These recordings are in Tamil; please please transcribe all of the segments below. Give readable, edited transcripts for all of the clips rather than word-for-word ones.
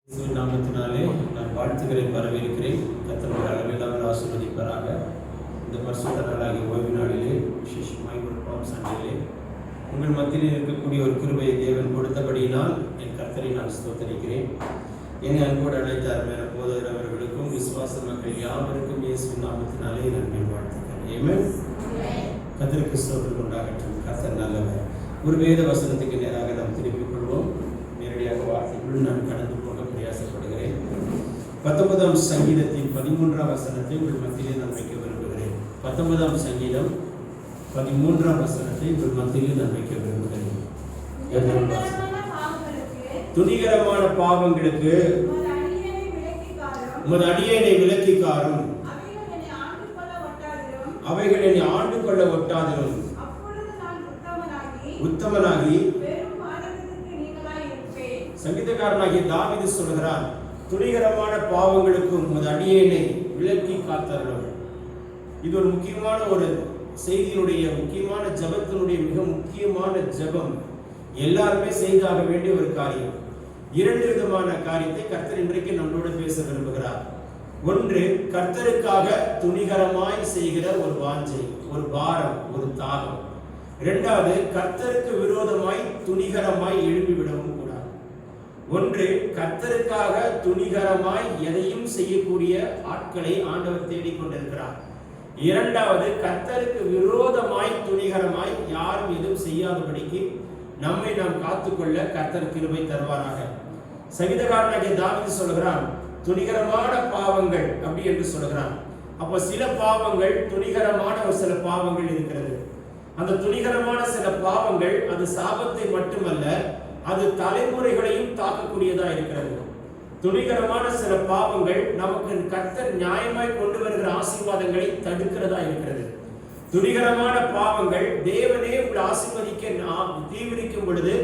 நாமத்தினாலே நான் வாழ்த்துக்களை வரவேற்கிறேன். கர்த்தர் அளவில்லாமல் ஆசீர்வதிப்பாராக. இந்த பரிசுத்த நாளாகிய ஓய்வு நாளிலே, விசேஷமாய் ஒரு பாவம் சண்டையிலே உங்கள் மத்தியில் இருக்கக்கூடிய ஒரு கிருபையை தேவன் கொடுத்தபடியினால் என் கர்த்தரை நான் ஸ்தோத்தரிக்கிறேன். என்னை அன்போடு அழைத்த அருமையான போதகர் அவர்களுக்கும் விசுவாச மக்கள் யாவருக்கும் இயேசுவின் நாமத்தினாலே நன்மை வாழ்த்துக்கள். ஆமென். கர்த்தருக்கு ஸ்தோத்திரம் உண்டாகட்டும். கர்த்தர் நல்லவர். ஒரு வேத வசனத்துக்கு நேராக நாம் திருப்பிக் கொள்வோம். நேரடியாக வார்த்தைக்குள் நான் கடந்து போக பிரயாசப்படுகிறேன். 19ஆம் சங்கீதத்தின் 13ஆம் வசனத்தை உங்கள் மத்தியிலே நான் வைக்க விரும்புகிறேன். 19ஆம் சங்கீதம் 13ஆம் வசனத்தை உங்கள் மத்தியிலே நான் வைக்க விரும்புகிறேன். துணிகரமான பாவங்களுக்கு உமது அடியேனை விலக்கி காரும், அவைகள் என்னை ஆண்டு கொள்ள ஒட்டாதிரும், உத்தமனாகி. சங்கீதக்காரனாகிய தாவீது சொல்கிறார், துணிகரமான பாவங்களுக்கும் உமது அடியேனை விலக்கி காத்தருளும். இது ஒரு முக்கியமான ஒரு செய்தியினுடைய முக்கியமான ஜபத்தினுடைய மிக முக்கியமான ஜபம். எல்லாருமே செய்தாக வேண்டிய ஒரு காரியம். இரண்டு விதமான காரியத்தை கர்த்தர் இன்றைக்கு நம்மளோட பேச விரும்புகிறார். ஒன்று, கர்த்தருக்காக துணிகரமாய் செய்கிற ஒரு வாஞ்சை, ஒரு பாரம், ஒரு தாகம். இரண்டாவது, கர்த்தருக்கு விரோதமாய் துணிகரமாய் எழுப்பிவிடவும் கூடாது. ஒன்று, கர்த்தருக்காக துணிகரமாய் எதையும் செய்யக்கூடிய ஆட்களை ஆண்டவர் தேடிக்கொண்டிருக்கிறார். இரண்டாவது, கர்த்தருக்கு விரோதமாய் துணிகரமாய் யாரும் எதுவும் செய்யாதபடிக்கு நம்மை நாம் காத்துக்கொள்ள கர்த்தர் கிருபை தருவாராக. சங்கீதக்காரனாகிய தாவீது சொல்கிறான், துணிகரமான பாவங்கள் அப்படி என்று சொல்கிறான். அப்போ சில பாவங்கள், துணிகரமான ஒரு சில பாவங்கள் இருக்கிறது. அந்த துணிகரமான சில பாவங்கள் அது சாபத்தை மட்டுமல்ல, அது தலைமுறைகளையும் தாக்கக்கூடியதா இருக்கிறது. துணிகரமான சில பாவங்கள் நமக்கு கர்த்தர் நியாயமாய் கொண்டு வருகிற ஆசீர்வாதங்களை தடுக்கிறதா இருக்கிறது. துணிகரமான பாவங்கள் தேவனே உங்களை ஆசீர்வதிக்க தீவிரிக்கும் பொழுது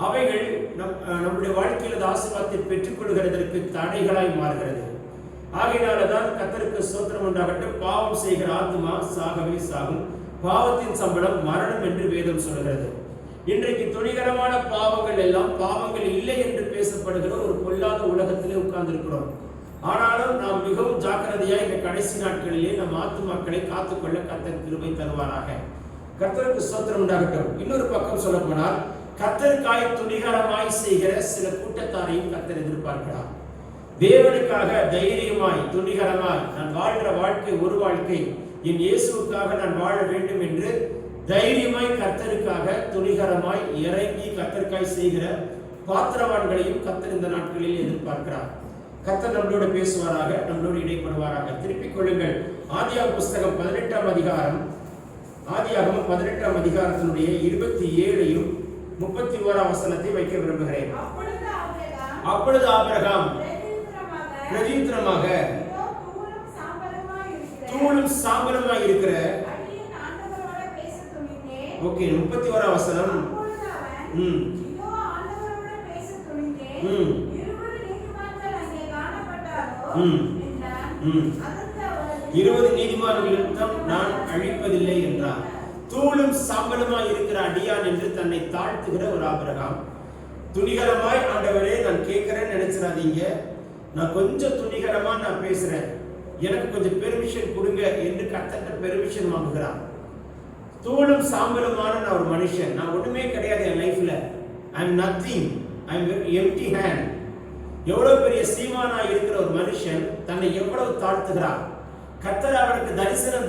அவைகள் நம்முடைய வாழ்க்கையில் ஆசீர்வாதத்தை பெற்றுக் கொள்கிறதற்கு தடைகளாய் மாறுகிறது. ஆகையினாலதான் கர்த்தருக்கு ஸ்தோத்திரம் உண்டாகட்டும். பாவம் செய்கிற ஆத்மா சாகவே சாகும், பாவத்தின் சம்பளம் மரணம் என்று வேதம் சொல்கிறது. இன்றைக்கு துணிகரமான பாவங்கள் எல்லாம் பாவங்கள் இல்லை என்று பேசப்படுகிற ஒரு பொல்லாத உலகத்திலே உட்கார்ந்திருக்கிறோம். ஆனாலும் நாம் மிகவும் ஜாக்கிரதையா இந்த கடைசி நாட்களிலே நம் ஆத்துமாக்களை காத்துக்கொள்ள கர்த்தர் கிருபை தருவாராக. கர்த்தருக்கு ஸ்தோத்திரம் உண்டாகட்டும். இன்னொரு பக்கம் சொல்ல போனால், கர்த்தருக்காய் துணிகரமாய் செய்கிற சில கூட்டத்தாரையும் கர்த்தர் எதிர்பார்க்கிறார். தேவனுக்காக தைரியமாய் துணிகரமாய் நான் வாழ்கிற வாழ்க்கை ஒரு வாழ்க்கை, என் இயேசுவுக்காக நான் வாழ வேண்டும் என்று தைரியமாய் கர்த்தருக்காக துணிகரமாய் இறங்கி கர்த்தருக்காய் செய்கிற பாத்திரவான்களையும் கர்த்தர் இந்த நாட்களில் எதிர்பார்க்கிறார். கர்த்தர் நம்மளோட பேசுவாராக, நம்மளோடு இடைப்படுவாராக. திருப்பிக் கொள்ளுங்கள். ஆதியாகம புஸ்தகம் 18ஆம் அதிகாரம், ஆதியாகமம் 18ஆம் அதிகாரத்தினுடைய 27ஐயும் 31ஆம் வசனத்தை வைக்க விரும்புகிறேன். அப்பொழுது ஆபிரகாம் பிரதியுத்தரமாக, தூளும் சாம்பலுமாய் இருக்கிற, ஓகே 31ஆம் வசனம், 20 நீதிமான்களிடம் நான் அழிப்பதில்லை என்றார். தூளும் சாம்பலுமாய் இருக்கிற அடியான் என்று தன்னை தாழ்த்துகிற ஒரு ஆபிரகாம். துணிகரமாய் ஆண்டவரே நான் கேட்கிறேன்னு நினைச்சிடாதீங்க, நான் கொஞ்சம் துணிகரமா நான் பேசுறேன், எனக்கு கொஞ்சம் பெர்மிஷன் கொடுங்க என்று கர்த்தர்ட்ட பெர்மிஷன் வாங்குகிறான். தூளும் சாம்பலுமான நான் ஒரு மனுஷன், நான் ஒண்ணுமே கிடையாது என் லைஃப்ல, I am nothing, I am empty hand. எவ்வளவு பெரிய சீமானா இருக்கிற ஒரு மனுஷன் தன்னை எவ்வளவு தாழ்த்துகிறார். கர்த்தர் அவனுக்கு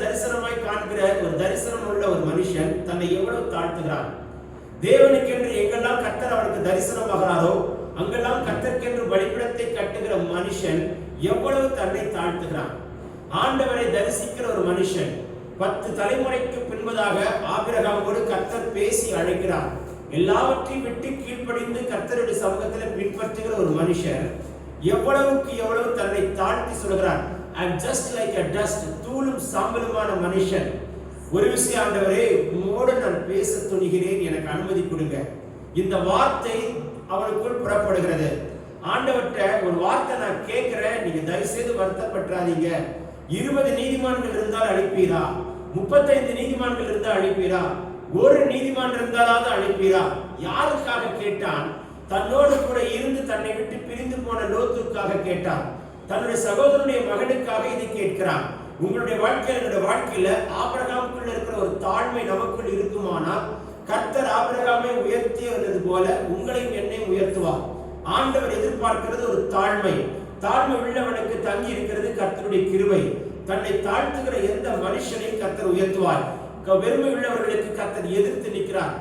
தரிசனமாய் காண்கிற ஒரு தரிசனம் உள்ள ஒரு மனுஷன் தன்னை எவ்வளவு தாழ்த்துகிறார். தேவனுக்கென்று எங்கெல்லாம் கர்த்தர் அவனுக்கு தரிசனமாகிறாரோ அங்கெல்லாம் கர்த்தருக்கென்று பலிபீடத்தை கட்டுகிற மனுஷன் எவ்வளவு தன்னை தாழ்த்துகிறான். ஆண்டவரை தரிசிக்கிற ஒரு மனுஷன் 10 தலைமுறைக்கு பின்பதாக ஆபிரகாமோடு கர்த்தர் பேசி அழைக்கிறார். எல்லாவற்றையும் விட்டு கீழ்ப்படிந்து கர்த்தருடைய சமூகத்தில் பின்பற்றுகிற ஒரு மனுஷன் எவ்வளவுக்கு எவ்வளவு தன்னை தாழ்த்தி சொல்கிறார். I am just like a dust, தூளும் சாம்பலுமான மனுஷன். ஒரு விஷயம் ஆண்டவரே, உம்மோடு நான் பேச துணிகிறேன், எனக்கு அனுமதி கொடுங்க. இந்த வார்த்தை அவனுக்குள் புறப்படுகிறது. ஆண்டவர்கிட்ட ஒரு வார்த்தை நான் கேட்கிறேன், நீங்க தயவு செய்து வருத்தப்படாதீங்க. 20 நீதிமான்கள் இருந்தால் அழிப்பீரா? 35 நீதிமான்கள் இருந்தால் அழிப்பீரா? ஒரு நீதிமான் இருந்தாலாவது அழிப்பீரா? யாருக்காக கேட்டான்? தன்னோடு கூட இருந்து தன்னை விட்டு பிரிந்து போன லோத்துக்காக கேட்டான். தன்னுடைய சகோதரனுடைய மகனுக்காக இதை கேட்கிறான். உங்களுடைய வாழ்க்கையில், என்னுடைய வாழ்க்கையில ஆபிரகாமுக்குள்ள இருக்கிற ஒரு தாழ்மை நமக்குள் இருக்குமானால், கர்த்தர் ஆபிரகாமை உயர்த்தியது போல உங்களையும் என்னையும் உயர்த்துவார். ஆண்டவர் எதிர்பார்க்கிறது ஒரு தாழ்மை. தாழ்மை உள்ளவனுக்கு தங்கி இருக்கிறது கர்த்தருடைய கிருபை. தன்னை தாழ்த்துகிற எந்த மனுஷனையும் கர்த்தர் உயர்த்துவார். பெருமை உள்ளவர்களுக்கு கர்த்தர் எதிர்த்து நிற்கிறார்.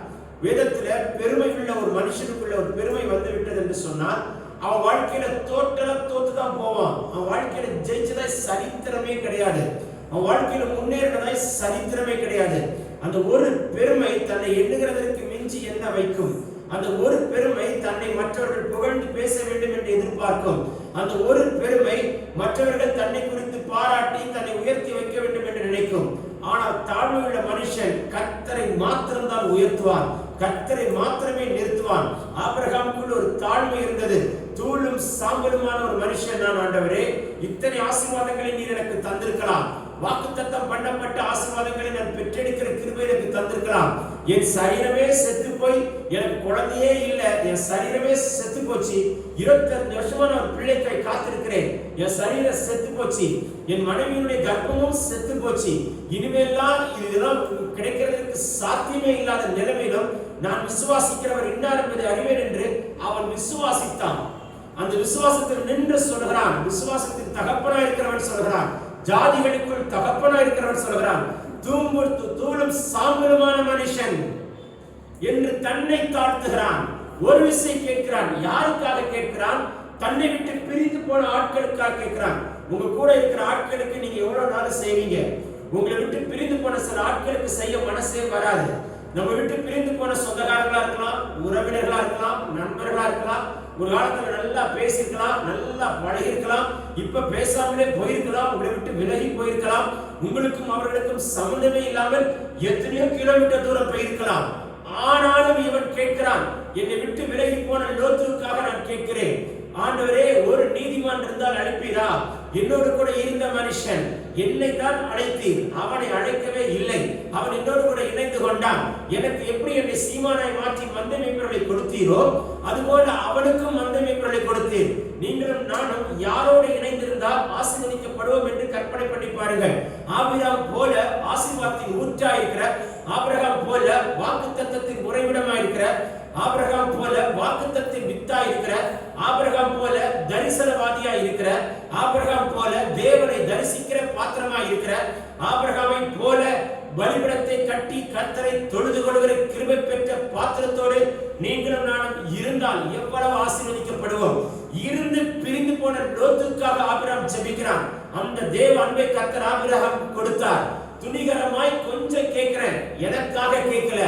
வேதத்துல பெருமை உள்ள ஒரு மனுஷனுக்குள்ள ஒரு பெருமை வந்து விட்டது என்று சொன்னால், அவன் வாழ்க்கையில தோத்துதான் போவான். அவன் வாழ்க்கையில ஜெயிச்சதாய் சரித்திரமே கிடையாது. அவன் வாழ்க்கையில முன்னேறினதாய் சரித்திரமே கிடையாது. அந்த ஒரு பெருமை தன்னை எண்ணுகிறதற்கு மிஞ்சி என்ன வைக்கும். அந்த ஒரு பெருமை தன்னை மற்றவர்கள் புகழ்ந்து பேச வேண்டும் என்று எதிர்பார்க்கும். அந்த ஒரு பெருமை மற்றவர்கள் தன்னை குறித்து பாராட்டி தன்னை உயர்த்தி வைக்க வேண்டும் என்று நினைக்கும். ஆனால் தாழ்மையுள்ள மனுஷன் கர்த்தரை மாத்திரம்தான் உயர்த்துவான், கர்த்தரை மாத்திரமே நிறுத்துவான். ஆபிரகாமுக்குள் ஒரு தாழ்மை இருந்தது. தூளும் சாம்பலுமான ஒரு மனுஷன் நான் ஆண்டவரே, இத்தனை ஆசீர்வாதங்களை நீர் எனக்கு தந்திருக்கலாம், வாக்குத்தத்தம் பண்ணப்பட்ட ஆசீர்வாதங்களை நான் பெற்றெடுக்கிற கிருபை எனக்கு தந்திருக்கலாம். என் சரீரமே செத்து போய் எனக்கு குழந்தையே இல்லை, என் சரீரமே செத்து போச்சு. 25 வருஷமா நான் பிள்ளைக்காய் காத்திருக்கிறேன், என் சரீரம் செத்து போச்சு. என் மனைவியினுடைய கர்ப்பமும் செத்து போச்சு. இனிமேல்லாம் இதெல்லாம் கிடைக்கிறதுக்கு சாத்தியமே இல்லாத நிலைமையிலும் நான் விசுவாசிக்கிறவர் இன்னார் என்பதை அறிவேன் என்று அவன் விசுவாசித்தான். அந்த விசுவாசத்தில் நின்று சொல்கிறான். விசுவாசத்தின் தகப்பனா இருக்கிறவன் சொல்கிறான். ஜாதிகளுக்குள் தகப்பனா இருக்கிறவன் சொல்கிறான். தூளும் சாம்பலுமான மனுஷன் என்று தன்னை தாழ்த்துகிறான். ஒரு விஷயம் கேட்கிறான். யாருக்காக கேட்கிறான்? தன்னை விட்டு பிரிந்து போன ஆட்களுக்காக கேட்கிறான். உங்க கூட இருக்கிற ஆட்களுக்கு நீங்க எவ்வளவு நாள் செய்வீங்க? உங்களை விட்டு பிரிந்து போன சில ஆட்களுக்கு செய்ய மனசே வராது. நம்ம விட்டு பிரிந்து போன சொந்தக்காரர்களா இருக்கலாம், உறவினர்களா இருக்கலாம், நண்பர்களா இருக்கலாம். ஒரு காலத்துல நல்லா பேசிருக்கலாம், நல்லா பழகிருக்கலாம், இப்ப பேசாமலே போயிருக்கலாம், உங்களை விட்டு விலகி போயிருக்கலாம். உங்களுக்கும் அவர்களுக்கும் சம்பந்தமே இல்லாமல் எத்தனையோ கிலோமீட்டர் தூரம் போயிருக்கலாம். ஆனாலும் இவன் கேட்கிறான், என்னை விட்டு விலகி போன லோத்துக்காக நான் கேட்கிறேன். ஆண்டவரே, ஒரு நீதிமான் இருந்தால் அழைப்பீரா? என்னோடு கூட இருந்த மனுஷன் என்னை தான் அழைத்தீர், அவனை அழைக்கவே இல்லை. அவன் என்னோடு கூட இணைந்து கொண்டான். எனக்கு எப்படி என்னை சீமானாய் மாற்றி மந்தை மேய்ப்பர்களை கொடுத்தீரோ அதுபோல அவனுக்கும் மந்தை மேய்ப்பர்களை கொடுத்தீர். நீங்களும் நானும் யாரோடு இணைந்திருந்தால் ஆசீர்வதிக்கப்படுவோம் என்று கற்பனை பண்ணி பாருங்கள். ஆபிரகாம் போல ஆசீர்வாதத்தின் ஊற்றாயிருக்கிற, ஆபிரகாம் போல வாக்குத்தத்தத்தின் உறைவிடமாயிருக்கிற, ஆபிரகாம் போல வாக்குத்தத்தின் வித்தா இருக்கிற, ஆபிரகாம் போல தரிசனவாதியா இருக்கிற, ஆபிரகாம் போல தேவனை தரிசிக்கிற பாத்திரமா இருக்கிற, ஆபிரகாமை போல பலிபீடத்தை கட்டி கர்த்தரை தொழுது கொள்கிற கிருபை பெற்ற பாத்திரத்தோடு நீங்களும் நானும் இருந்தால் எவ்வளவு ஆசீர்வதிக்கப்படுவோம். இருந்து பிரிந்து போன லோத்துக்காக ஆபிரகாம் ஜெபிக்கிறான். அந்த தேவ அன்பை கர்த்தர் ஆபிரகாம் கொடுத்தார். துணிகரமாய் கொஞ்சம் கேட்கிறேன், எனக்காக கேட்கல,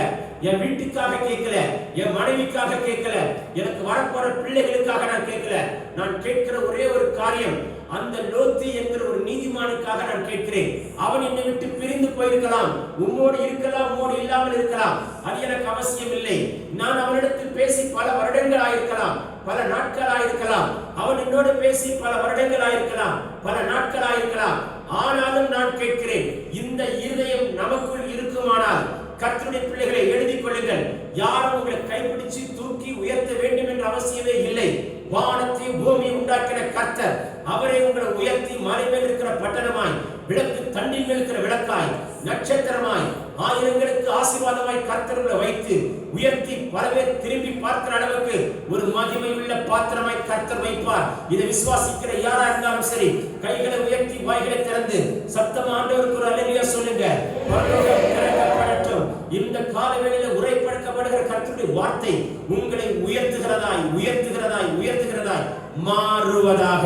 என் வீட்டுக்காக கேட்கல, என் மனைவிக்காக கேட்கல, எனக்கு வரப்போற பிள்ளைகளுக்காக நான் கேட்கல. நான் கேட்கிற ஒரே ஒரு காரியம், அந்த லோத்து என்கிற ஒரு நீதிமானுக்காக நான் கேட்கிறேன். அவன் என்னை விட்டு பிரிந்து போயிருக்கலாம், உம்மோடு இருக்கலாம், உம்மோடு இல்லாமல் இருக்கலாம், அது எனக்கு அவசியம் இல்லை. நான் அவனிடத்தில் பேசி பல வருடங்கள் ஆயிருக்கலாம், பல நாட்கள் ஆயிருக்கலாம். அவன் என்னோடு பேசி பல வருடங்கள் ஆயிருக்கலாம், பல நாட்கள் ஆயிருக்கலாம். ஆனாலும் நான் கேட்கிறேன், இந்த இருதயம் நமக்குள் இருக்குமானால், கர்த்தருடைய பிள்ளைகளை எழுதிக் கொள்ளுங்கள், யாரும் உங்களை கைப்பிடிச்சு தூக்கி உயர்த்த வேண்டும் என்ற அவசியமே இல்லை. வானத்தை பூமியை உண்டாக்கின கர்த்தர், அவரை உங்களை உயர்த்தி மலை மேல் இருக்கிற பட்டணமாய், விளக்கு தண்ணில் மேல் இருக்கிற விளக்காய், நட்சத்திரமாய், ஆயிரங்களுக்கு ஆசீர்வாதமாய் கர்த்தர் உங்களை வைத்து உயர்த்தி பல பேர் திரும்பி பார்க்கிற அளவுக்கு ஒரு மகிமை உள்ள பாத்திரமாய் கர்த்தர் வைப்பார். இதை விசுவாசிக்கிற யாரா இருந்தாலும் சரி, கைகளை உயர்த்தி வாய்களை திறந்து சத்தமா ஆண்டவருக்கு ஒரு அல்லேலூயா சொல்லுங்க. பரலோகம் திறக்கப்படட்டும். இந்த காலவேளையில உரைப்படுத்தப்படுகிற கர்த்தருடைய வார்த்தை உங்களை உயர்த்துகிறதாய் உயர்த்துகிறதாய் உயர்த்துகிறதாய் மாறுவதாக.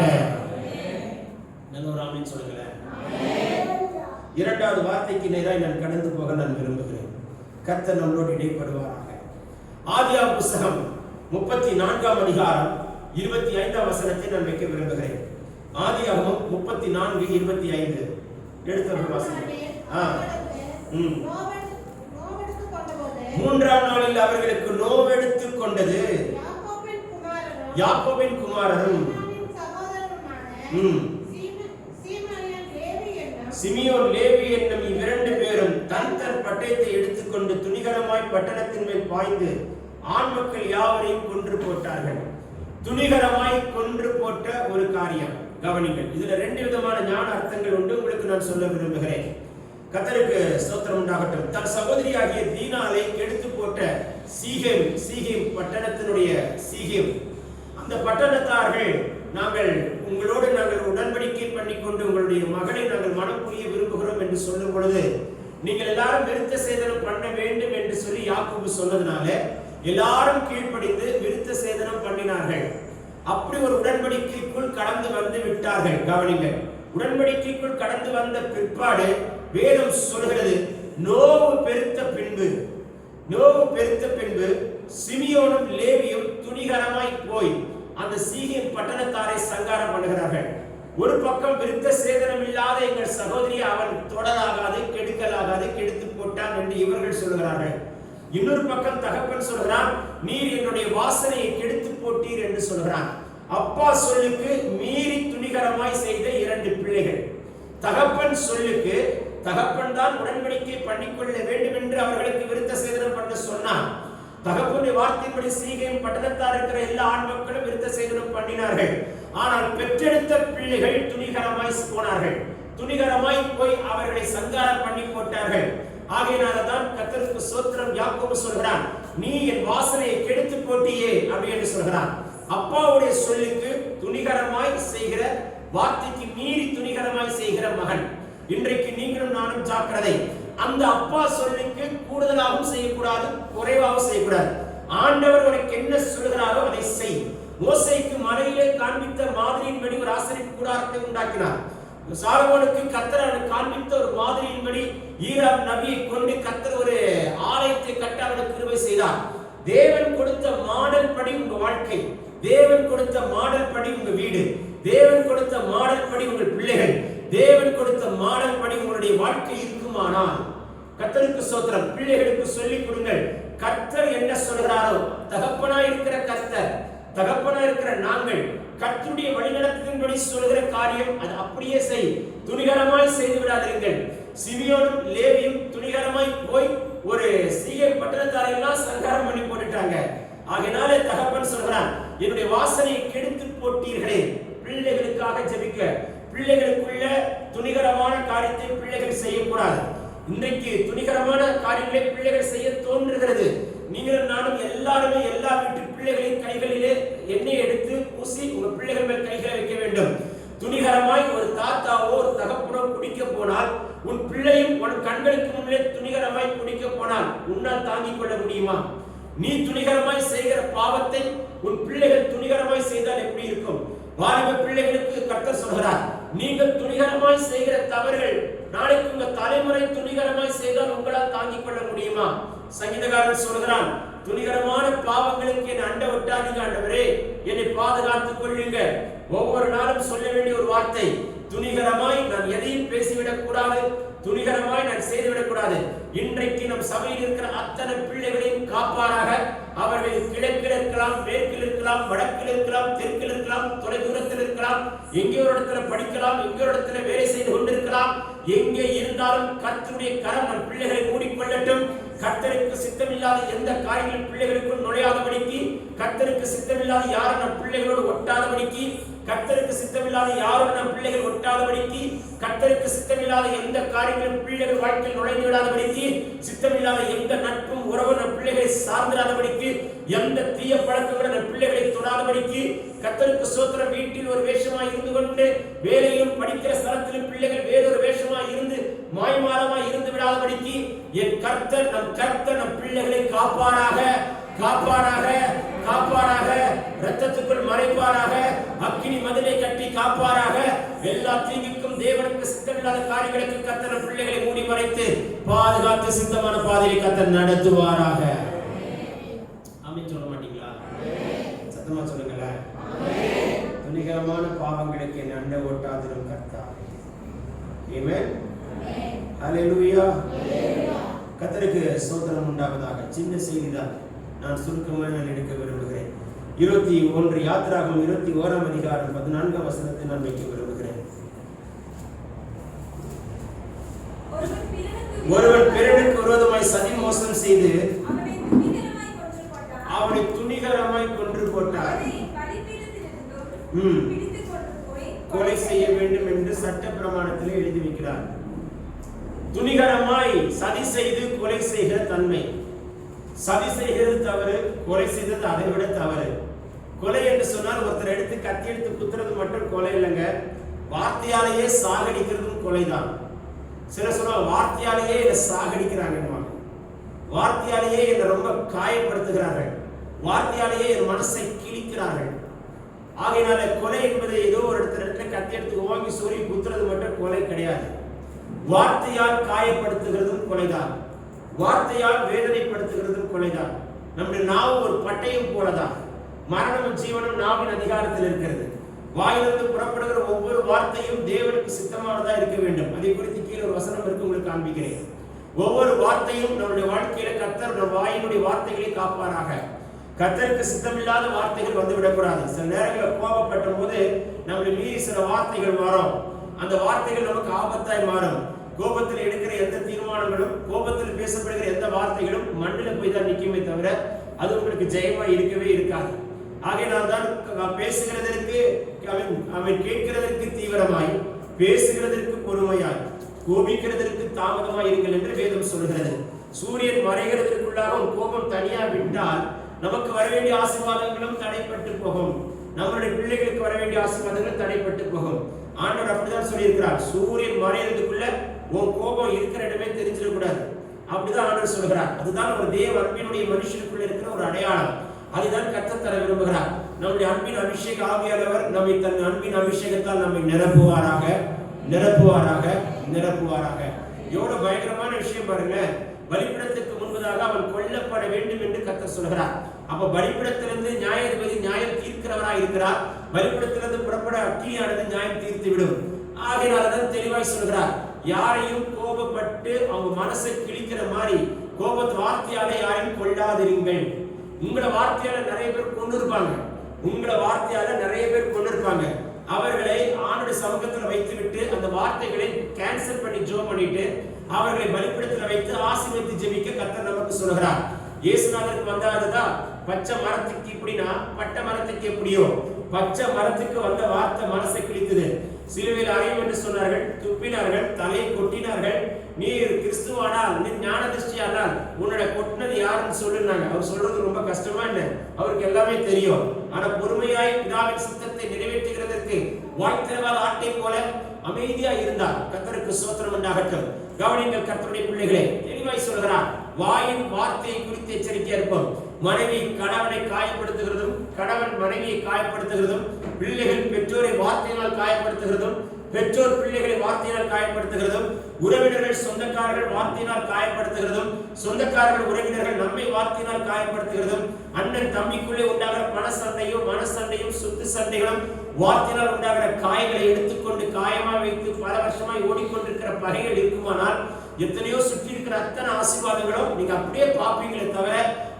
ஆமென் சொல்லுங்களேன். இரண்டாவது வார்த்தைக்கு நேராக நான் கடந்து போக நான் விரும்புகிறேன். கர்த்தர் நம்மளோடு இடைப்படுவாராக. ஆதியாகமம் புத்தகம் 34ஆம் அதிகாரம் 25ஆம் வசனத்தை நான் வைக்க விரும்புகிறேன். ஆதியாகமம் 34:25 எடுத்து வாசிங்க. மூன்றாம் நாளில் அவர்களுக்கு நோவெடுத்து கொண்டது யாக்கோபின் குமாரரும் சிமியோன் லேவி என்னும் இவ்விரண்டு பேரும் தன் தன் பட்டயத்தை எடுத்துக்கொண்டு துணிகரமாய் பட்டணத்தின் மேல் பாய்ந்து ஆண் மக்கள் யாவரையும் கொன்று போட்டார்கள். துணிகரமாய் கொன்று போட்ட ஒரு காரியம். கவனிங்கள், இதுல 2 விதமான ஞான அர்த்தங்கள் உண்டு. உங்களுக்கு நான் சொல்ல விரும்புகிறேன். கர்த்தருக்கு ஸ்தோத்திரம் உண்டாகட்டும். தன் சகோதரியாகிய தீனாலை கெடுத்து போட்ட சீகேம் பட்டணத்தினுடைய சீகேம், அந்த பட்டணத்தார்கள், நாங்கள் உடன்படிக்கை பண்ணிக்கொண்டு உங்களுடைய மகளை நாங்கள் மனம் புரிய விரும்புகிறோம் என்று சொல்லும் பொழுது, நீங்கள் எல்லாரும் விருத்த சேதனம் பண்ண வேண்டும் என்று சொல்லி யாக்கோபு சொன்னதுனால எல்லாரும் கீழ்ப்படிந்து விருத்த சேதனம் பண்ணினார்கள். அப்படி ஒரு உடன்படிக்கைக்குள் கடந்து வந்து விட்டார்கள். கவனிங்கள், உடன்படிக்கைக்குள் கடந்து வந்த பிற்பாடு வேதம் சொல்கிறது, நோவு பெருத்த பின்பு சிமியோனும் லேவியும் துணிகரமாய் போய் அந்த சீகேம் பட்டணத்தாரை சங்காரம் பண்ணுகிறார்கள். ஒரு பக்கம் விருத்த சேதனம் இல்லாத எங்கள் சகோதரி அவன் தொடராகாது, கெடுக்கலாகாது, கெடுத்து போட்டான் என்று இவர்கள் சொல்கிறார்கள். இன்னொரு பக்கம் தகப்பன் சொல்கிறான், நீர் என்னுடைய வாசனையை கெடுத்து போட்டீர் என்று சொல்கிறான். அப்பா சொல்லுக்கு மீறி துணிகரமாய் செய்த 2 பிள்ளைகள். தகப்பன் சொல்லுக்கு தகப்பன் தான் உடன்படிக்கை பண்ணிக்கொள்ள வேண்டும் என்று அவர்களுக்கு விருத்த சேதனம் பண்ண சொன்னான். தகப்பனுடைய வார்த்தைப்படி சீகேம் பட்டணத்தார் இருக்கிற எல்லா ஆண் மக்களும் விருத்த சேதனம் பண்ணினார்கள். ஆனால் பெற்றெடுத்த பிள்ளைகள் துணிகரமாய் போனார்கள். துணிகரமாய் போய் அவர்களை சங்காரம் பண்ணி போட்டார்கள். ஆகையினால்தான் கர்த்தருக்கு ஸ்தோத்திரம், யாக்கோபு சொல்கிறான், நீ என் வாசனையை கெடுத்து போட்டியே அப்படி என்று சொல்கிறான். அப்பாவுடைய சொல்லுக்கு துணிகரமாய் செய்கிற, வார்த்தைக்கு மீறி துணிகரமாய் செய்கிற மகன். இன்றைக்கு நீங்களும் நானும் ஜாக்கிரதை. அந்த அப்பா சொல்லுக்கு கூடுதலாகவும் செய்யக்கூடாது, குறைவாகவும் செய்யக்கூடாது. ஆண்டவர் உனக்கு என்ன சொல்கிறாரோ அதை செய். மோசேக்கு மலையிலே காண்பித்த மாதிரியின்படி ஒரு ஆசரிப்பு கூடாரத்தை உண்டாக்கினார். சாலமோனுக்கு கர்த்தர் காண்பித்த ஒரு மாதிரியின்படி ஈராம் நபியை கொண்டு கர்த்தர் ஒரு ஆலயத்தை கட்ட அவனுக்கு கிருபை செய்தார். தேவன் கொடுத்த மாடல் படி உங்க வாழ்க்கை, தேவன் கொடுத்த மாடல் படி உங்க வீடு, தேவன் கொடுத்த மாடல் படி உங்கள் பிள்ளைகள், தேவன் கொடுத்த மாடல் படி உங்களுடைய வாழ்க்கை இருக்குமானால் கர்த்தருக்கு ஸ்தோத்திரம். பிள்ளைகளுக்கு சொல்லிக் கொடுங்கள், கர்த்தர் என்ன சொல்கிறாரோ, தகப்பனாய் இருக்கிற கர்த்தர், தகப்பனாய் இருக்கிற நாங்கள் கர்த்தருடைய வழிநடத்தின்படி சொல்கிற காரியம் அது அப்படியே செய். துணிகரமாய் செய்து விடாதீர்கள். சிமியோனும் லேவியும் துணிகரமாய் போய் ஒரு சீகேம் பட்டணத்தாரை எல்லாம் சங்காரம் பண்ணி போட்டுட்டாங்க. ஆகையினாலே தகப்பன் சொல்கிறான், என்னுடைய வாசனையை கெடுத்து போட்டீர்களே. பிள்ளைகளுக்காக ஜெபிக்க, பிள்ளைகளுக்குள்ள துணிகரமான காரியத்தை பிள்ளைகள் செய்யக்கூடாது. இன்றைக்கு துணிகரமான காரியங்களை பிள்ளைகள் செய்ய தோன்றுகிறது. நீங்களும் நானும் எல்லாருமே எல்லா வீட்டு பிள்ளைகளின் கைகளிலே எண்ணெய் எடுத்து பூசி உங்க பிள்ளைகள் மேல் கைகளை வைக்க வேண்டும். துணிகரமாய் ஒரு தாத்தாவோ ஒரு தகப்பனோ குடிக்க போனால், உன் பிள்ளையும் உன் கண்களுக்கு முன்னே துணிகரமாய் குடிக்க போனால் உன்னால் தாங்கிக் கொள்ள முடியுமா? நீ துணிகரமாய் செய்கிற பாவத்தை உன் பிள்ளைகள் துணிகரமாய் செய்தால் எப்படி இருக்கும்? வாலிப பிள்ளைகளுக்கு கர்த்தர் சொல்கிறார், நீங்கள் துணிகரமாய் செய்கிற தவறுகள் நாளைக்கு உங்க தலைமுறை துணிகரமாய் செய்தால் உங்களால் தாங்கிக் கொள்ள முடியுமா? சங்கீதக்காரன் சொல்கிறான், துணிகரமான பாவங்களுக்கு என்னை அண்ட விட்டாதீங்க ஆண்டவரே, என்னை பாதுகாத்துக் கொள்ளுங்க. ஒவ்வொரு நாளும் சொல்ல வேண்டிய ஒரு வார்த்தை, துணிகரமாய் நான் எதையும் பேசிவிடக் கூடாது, துணிகரமாய் நான் செய்துவிடக் கூடாது. இன்றைக்கு நம் சபையில் இருக்கிற அத்தனை பிள்ளைகளையும் காப்பாராக. அவர்கள் கிழக்கில் இருக்கலாம், மேற்கில் இருக்கலாம், வடக்கில் இருக்கலாம், தெற்கில் இருக்கலாம், தொலை தூரத்தில் இருக்கலாம், எங்கே ஒரு இடத்துல படிக்கலாம், எங்கே ஒரு இடத்துல வேலை செய்து கொண்டிருக்கலாம். எங்கே இருந்தாலும் கர்த்தருடைய கரம் நம் பிள்ளைகளை மூடிக்கொள்ளட்டும். கர்த்தருக்கு சித்தமில்லாத எந்த காரியங்களும் பிள்ளைகளுக்குள் நுழையாதபடிக்கு, கர்த்தருக்கு சித்தமில்லாத யாரும் நம் பிள்ளைகளோடு ஒட்டாதபடிக்கு, கர்த்தருக்கு சித்தமில்லாத யாரும் நம் பிள்ளைகள் ஒட்டாதபடிக்கு, கர்த்தருக்கு சித்தமில்லாத எந்த காரியங்களும் பிள்ளைகள் வாழ்க்கையில் நுழைந்து விடாதபடிக்கு, சித்தமில்லாத எந்த நட்பும் உறவும் நம் பிள்ளைகளை சார்ந்திராதபடிக்கு, எந்த தீய பழக்கங்களும் நம் பிள்ளைகளை தொடாதபடிக்கு, கர்த்தருக்கு ஸ்தோத்திரம். வீட்டில் ஒரு வேஷமாய் இருந்து கொண்டு வேலையிலும் படிக்கிற ஸ்தலத்திலும் பிள்ளைகள் வேறொரு வேஷமாய் இருந்து மாய்மாலமாய் இருந்து விடாதபடிக்கு என் கர்த்தர் நம் பிள்ளைகளை காப்பாராக, காப்பாராக, காப்பாராக, இரத்தத்துக்குள் மறைப்பாராக, அக்கினி மதிலை கட்டி காப்பாராக. எல்லா தீங்குக்கும் தேவனுக்கு சித்தமில்லாத காரியங்களுக்கு கர்த்தர் நம் பிள்ளைகளை மூடி மறைத்து பாதுகாத்து சித்தமான பாதையை கர்த்தர் நடத்துவாராக. ஆமென் சொல்ல மாட்டீங்களா? சத்தமா சொல்லுங்களேன். துணிகரமான பாவங்களுக்கு என்னை அண்ட ஓட்டாதிரும் கர்த்தர். ஆமென். ஹல்லேலூயா. கர்த்தருக்கு ஸ்தோத்திரம் உண்டாவதாக. சின்ன செய்திதான், நான் சுருக்கமாக எடுக்க விரும்புகிறேன். 21 யாத்திராகமம் 21ஆம் அதிகாரம் 14ஆம் வசனத்தை நான் வைக்க விரும்புகிறேன். ஒருவன் பிறனுக்கு விரோதமாய் சதி மோசம் செய்து கொலை செய்ய வேண்டும் என்று சட்ட பிரமாணத்தில் எழுதி வைக்கிறார். துணிகரமாய் சதி செய்து கொலை செய்கிற தன்மை. சதி செய்கிறது தவறு, கொலை செய்தது அதை விட தவறு. கொலை என்று சொன்னால் ஒருத்தர் எடுத்து கத்தி எடுத்து குத்துறது மட்டும் கொலை இல்லைங்க, வார்த்தையாலேயே சாகடிக்கிறதும் கொலைதான். சில சொல்ல வார்த்தையாலேயே என்னை சாகடிக்கிறாங்க, வார்த்தையாலேயே என்னை ரொம்ப காயப்படுத்துகிறார்கள், வார்த்தையாலேயே என் மனசை கிழிக்கிறார்கள். ஆகையினால கொலை என்பது ஏதோ ஒரு இடத்துல கத்தி எடுத்து வாங்கி சொல்லி குத்துறது மட்டும் கொலை கிடையாது. வார்த்தையால் காயப்படுத்துகிறதும் கொலைதான், வார்த்தையால் வேதனைப்படுத்துகிறதும் கொலைதான். நம்முடைய நாவு ஒரு பட்டயம் போலதான். மரணமும் ஜீவனும் நாவின் அதிகாரத்தில் இருக்கிறது. வாயிலிருந்து புறப்படுகிற ஒவ்வொரு வார்த்தையும் தேவனுக்கு சித்தமானதா இருக்க வேண்டும். அதை குறித்து கீழே ஒரு வசனம் இருக்கு, உங்களுக்கு காண்பிக்கிறேன். ஒவ்வொரு வார்த்தையும் நம்முடைய வாழ்க்கையில கர்த்தர் நம் வாயினுடைய வார்த்தைகளை காப்பாராக. கர்த்தருக்கு சித்தமில்லாத வார்த்தைகள் வந்து விடக்கூடாது. சில நேரங்களில் கோபப்பட்ட போது நம்முடைய மீறி சில வார்த்தைகள் மாறும். அந்த வார்த்தைகள் நமக்கு ஆபத்தாய் மாறும். கோபத்தில் எடுக்கிற எந்த தீர்மானங்களும், கோபத்தில் பேசப்படுகிற எந்த வார்த்தைகளும் மண்ணில் போய் தான் நிற்குமே தவிர அது உங்களுக்கு ஜெயமா இருக்கவே இருக்காது. ஆகையினால் தான் பேசுகிறதற்கு அவன் கேட்கிறதற்கு தீவிரமாய், பேசுகிறதற்கு பொறுமையாய், கோபிக்கிறதற்கு தாமதமாய் இருங்கள் என்று வேதம் சொல்கிறது. சூரியன் மறைகிறதற்குள்ளாக உன் கோபம் தனியா விட்டால் நமக்கு வர வேண்டிய ஆசீர்வாதங்களும் தடைப்பட்டு போகும். நம்மளுடைய பிள்ளைகளுக்கு வர வேண்டிய ஆசீர்வாதங்களும் தடைப்பட்டு போகும். ஆண்டவர் அப்படிதான் சொல்லியிருக்கிறார். சூரியன் மறைகிறதுக்குள்ள உன் கோபம் இருக்கிற இடமே தெரிஞ்சிடக்கூடாது. அப்படிதான் ஆண்டவர் சொல்கிறார். அதுதான் ஒரு தேவ அன்பினுடைய மனுஷனுக்குள்ள இருக்கிற ஒரு அடையாளம். அதுதான் கர்த்தர் தர விரும்புகிறார். நம்முடைய அன்பின் அபிஷேக ஆவியானவர் நம்மை தன் அன்பின் அபிஷேகத்தால் நம்மை நிரப்புவாராக, நிரப்புவாராக, நிரப்புவாராக. எவ்வளவு பயங்கரமான விஷயம் பாருங்க. பலிபீடத்துக்கு முன்பதாக அவன் கொல்லப்பட வேண்டும் என்று கர்த்தர் சொல்கிறார். அப்ப பலிபீடத்திலிருந்து நியாயாதிபதி நியாயம் தீர்க்கிறவராக இருக்கிறார். பலிபீடத்திலிருந்து புறப்பட அக்கினியானது நியாயம் தீர்த்து விடும். ஆகையினால்தான் தெளிவாய் சொல்கிறார், யாரையும் கோபப்பட்டு அவங்க மனசை கிழிக்கிற மாதிரி கோபத்து வார்த்தையால யாரையும் கொள்ளாதிருங்கள். உங்களை வார்த்தையால நிறைய பேர் கொண்டு இருப்பாங்க, உங்களை வார்த்தையால நிறைய பேர் கொண்டு இருப்பாங்க. அவர்களை ஆண்டவருடைய சமூகத்தில் வைத்து விட்டு அந்த வார்த்தைகளை கேன்சல் பண்ணி ஜெபம் பண்ணிட்டு அவர்களை பலிபீடத்தில் வைத்து ஆசீர்வதித்து ஜெபிக்க கர்த்தர் நமக்கு சொல்கிறார். இயேசுநாதருக்கு வந்தாருதான் பச்சை மரத்துக்கு இப்படின்னா பட்டை மரத்துக்கு எப்படியோ, பச்சை மரத்துக்கு வந்த வார்த்தை மனசை கிழித்தது. சிலுவையில் அறையும் என்று சொன்னார்கள், துப்பினார்கள், தலையை கொட்டினார்கள். நீர் கிறிஸ்துவானால், நீ ஞான திருஷ்டியானால் உன்னோட கொட்டினது யாருன்னு சொல்லுனாங்க. அவர் சொல்றது ரொம்ப கஷ்டமா என்ன, அவருக்கு எல்லாமே தெரியும். ஆனா பொறுமையாய் பிதாவின் சித்தத்தை நிறைவேற்றுகிறதற்கு வாய்த்திரவாத ஆட்டை போல அமைதியா இருந்தார். கர்த்தருக்கு ஸ்தோத்திரம் உண்டாகட்டும். கவனிங்கள் கர்த்தருடைய பிள்ளைகளே, தெளிவாய் சொல்கிறார். வாயின் வார்த்தையை குறித்து எச்சரிக்கையா இருப்போம். மனைவி கணவனை காயப்படுத்துகிறதும், கணவன் மனைவியை காயப்படுத்துகிறதும், பிள்ளைகள் பெற்றோரை வார்த்தையினால் காயப்படுத்துகிறதும், பெற்றோர் பிள்ளைகளை வார்த்தையினால் காயப்படுத்துகிறதும், உறவினர்கள் சொந்தக்காரர்கள் வார்த்தையினால் காயப்படுத்துகிறதும், சொந்தக்காரர்கள் உறவினர்கள் நம்மை வார்த்தையினால் காயப்படுத்துகிறதும், அண்ணன் தம்பிக்குள்ளே உண்டாகிற மனசண்டையும் சொத்து சண்டைகளும், வார்த்தையினால் உண்டாகிற காயங்களை எடுத்துக்கொண்டு காயமா வைத்து பல வருஷமாய் ஓடிக்கொண்டிருக்கிற பகைகள் இருக்குமானால் எத்தனையோ சுற்றி இருக்கிற அத்தனை ஆசீர்வாதங்களும் நீங்க அப்படியே பார்ப்பீங்களே தவிர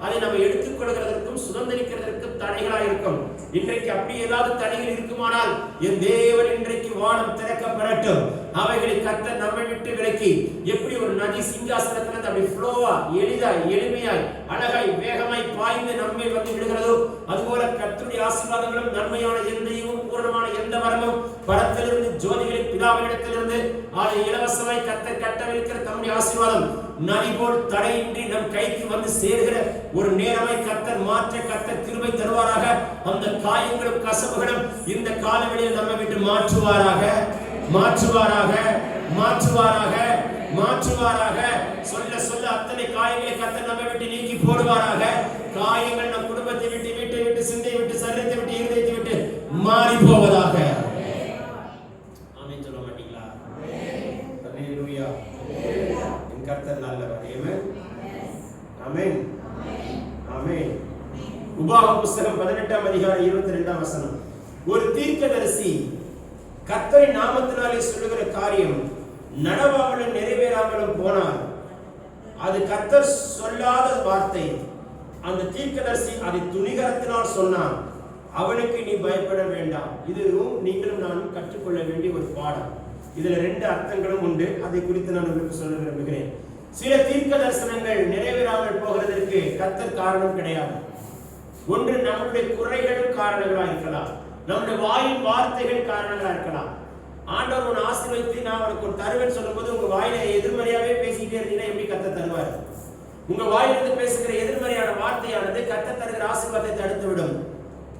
அதை நம்ம எடுத்துக்கொள்கிறதற்கும் சுதந்திரிக்கிறதற்கும் தடைகளாக இருக்கும். இன்றைக்கு அப்படி ஏதாவது தடைகள் இருக்குமானால் என் தேவன் இன்றைக்கு வானம் திறக்கப்படட்டும். அவைகளை கர்த்தர் நம்மை விட்டு விலக்கி எப்படி ஒரு நதி சிங்காசனத்திலிருந்து அப்படி ஃப்ளோவா எளிதாய் எளிமையாய் அழகாய் வேகமாய் பாய்ந்து நம்மை வந்து விடுகிறதோ அதுபோல கர்த்தருடைய ஆசீர்வாதங்களும் நன்மையான எந்தையும் பூரணமான எந்த வரமும் பரத்திலிருந்து ஜோதிகளின் பிதாவினிடத்திலிருந்து அதை இலவசமாய் கர்த்தர் கட்டவிழ்க்கிற தம்முடைய ஆசீர்வாதம் நதி போல் தடையின்றி நம் கைக்கு வந்து சேர்கிற ஒரு நேரமாய் கர்த்தர் மாற்ற கர்த்தர் கிருபை தருவாராக. அந்த காயங்களும் கசப்புகளும் இந்த காலவெளியில் நம்ம விட்டு மாற்றுவாராக, மாற்றுவாராக, மாற்றுவாராக, மாற்றுவாராக. சொல்ல சொல்ல அத்தனை காயங்களை கர்த்தர் நம்ம விட்டு நீக்கி போடுவாராக. காயங்கள் நம் குடும்பத்தை விட்டு, வீட்டை விட்டு, சிந்தை விட்டு, சரீரத்தை விட்டு, இருதயத்தை விட்டு மாறி போவதாக. ஆமென் சொல்ல மாட்டீங்களா? அல்லேலூயா. என் கர்த்தர் நல்லவர். ஆமென், ஆமென். உபாகமம் புத்தகம் 18ஆம் அதிகாரம் 22ஆம் வசனம். ஒரு தீர்க்கதரிசி கர்த்தரின் நாமத்தினாலே சொல்லுகிற காரியம் நடவாமலும் நிறைவேறாமலும் போனால் அது கர்த்தர் சொல்லாத வார்த்தை. அந்த தீர்க்கதரிசி அதை துணிகரத்தினால் சொன்னான், அவனுக்கு நீ பயப்பட வேண்டாம். இதுவும் நீங்களும் நானும் கற்றுக்கொள்ள வேண்டிய ஒரு பாடம். இதுல 2 அர்த்தங்களும் உண்டு. அதை குறித்து நான் உங்களுக்கு சொல்ல விரும்புகிறேன். சில தீர்க்க தரிசனங்கள் நிறைவேறாமல் போகிறதற்கு கர்த்தர் காரணம் கிடையாது. ஒன்று நம்முடைய குறைகளும் காரணங்களாக இருக்கலாம், நம்முடைய வாயின் வார்த்தைகள் காரணங்களா இருக்கலாம். ஆண்டவர் உன்னை ஆசீர்வதித்து நான் உனக்கு ஒரு தருவேன் சொல்லும்போது உங்க வாயில எதிர்மறையாவே பேசிக்கிட்டே இருந்தீங்கன்னா எப்படி கர்த்தர் தருவார்? உங்க வாயிலிருந்து பேசுகிற எதிர்மறையான வார்த்தையானது கர்த்தர் தருகிற ஆசீர்வாதத்தை தடுத்து விடும்.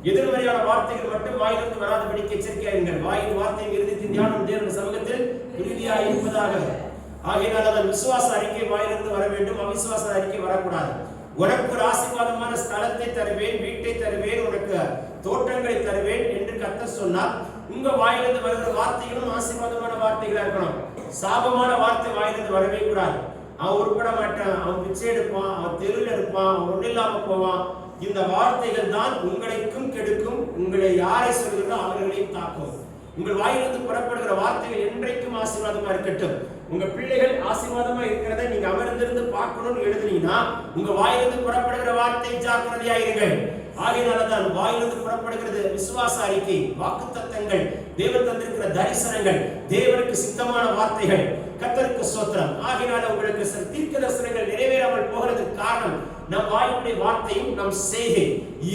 எதிர்மறையான வார்த்தைகள் மட்டும் வாயிலிருந்து வராதபடிக்கு எச்சரிக்கையா இருங்கள். வாயின் வார்த்தையின் இருதயத்தின் தியானம் தேவனுடைய சமூகத்தில் உறுதியாக இருப்பதாக. ஆகையினால் அதன் விசுவாச அறிக்கை வாயிலிருந்து வர வேண்டும், அவிசுவாச அறிக்கை வரக்கூடாது. உனக்கு ஒரு ஆசீர்வாதமான ஸ்தலத்தை தருவேன், வீட்டை தருவேன், உனக்கு தோட்டங்களை தருவேன் என்று கர்த்தர் சொன்னார். உங்க வாயிலிருந்து வருகிற வார்த்தைகளும் ஆசீர்வாதமான வார்த்தைகளா இருக்கணும். சாபமான வார்த்தை வாயிலிருந்து வரவே கூடாது. அவன் உருப்பட மாட்டான், அவன் பிச்சை எடுப்பான், அவன் தெருவில் இருப்பான், அவன் ஒன்றும் இல்லாம போவான். இந்த வார்த்தைகள் தான் உங்களைக்கும் கெடுக்கும். உங்களை யாரை சொல்கிறதோ அவர்களையும் தாக்கும். உங்கள் வாயிலிருந்து புறப்படுகிற வார்த்தைகள் என்றைக்கும் ஆசீர்வாதமா இருக்கட்டும். உங்க பிள்ளைகள் ஆசீர்வாதமா இருக்கிறத நீங்க அமர்ந்திருந்து பார்க்கணும்னு எழுதுனீங்கன்னா உங்க வாயிலிருந்து புறப்படுகிற வார்த்தை ஜாக்கிரதையா இருங்கள். ஆகையினால்தான் வாயிலிருந்து புறப்படுகிறது விசுவாச அறிக்கை, வாக்குத்தத்தங்கள், தேவன் தந்திருக்கிற தரிசனங்கள், தேவனுக்கு சித்தமான வார்த்தைகள். கர்த்தருக்கு ஸ்தோத்திரம். ஆகையினால உங்களுக்கு தீர்க்க தரிசனங்கள் நிறைவேறாமல் போகிறதுக்கு காரணம் நம் வாயினுடைய வார்த்தையும் நம் செய்கை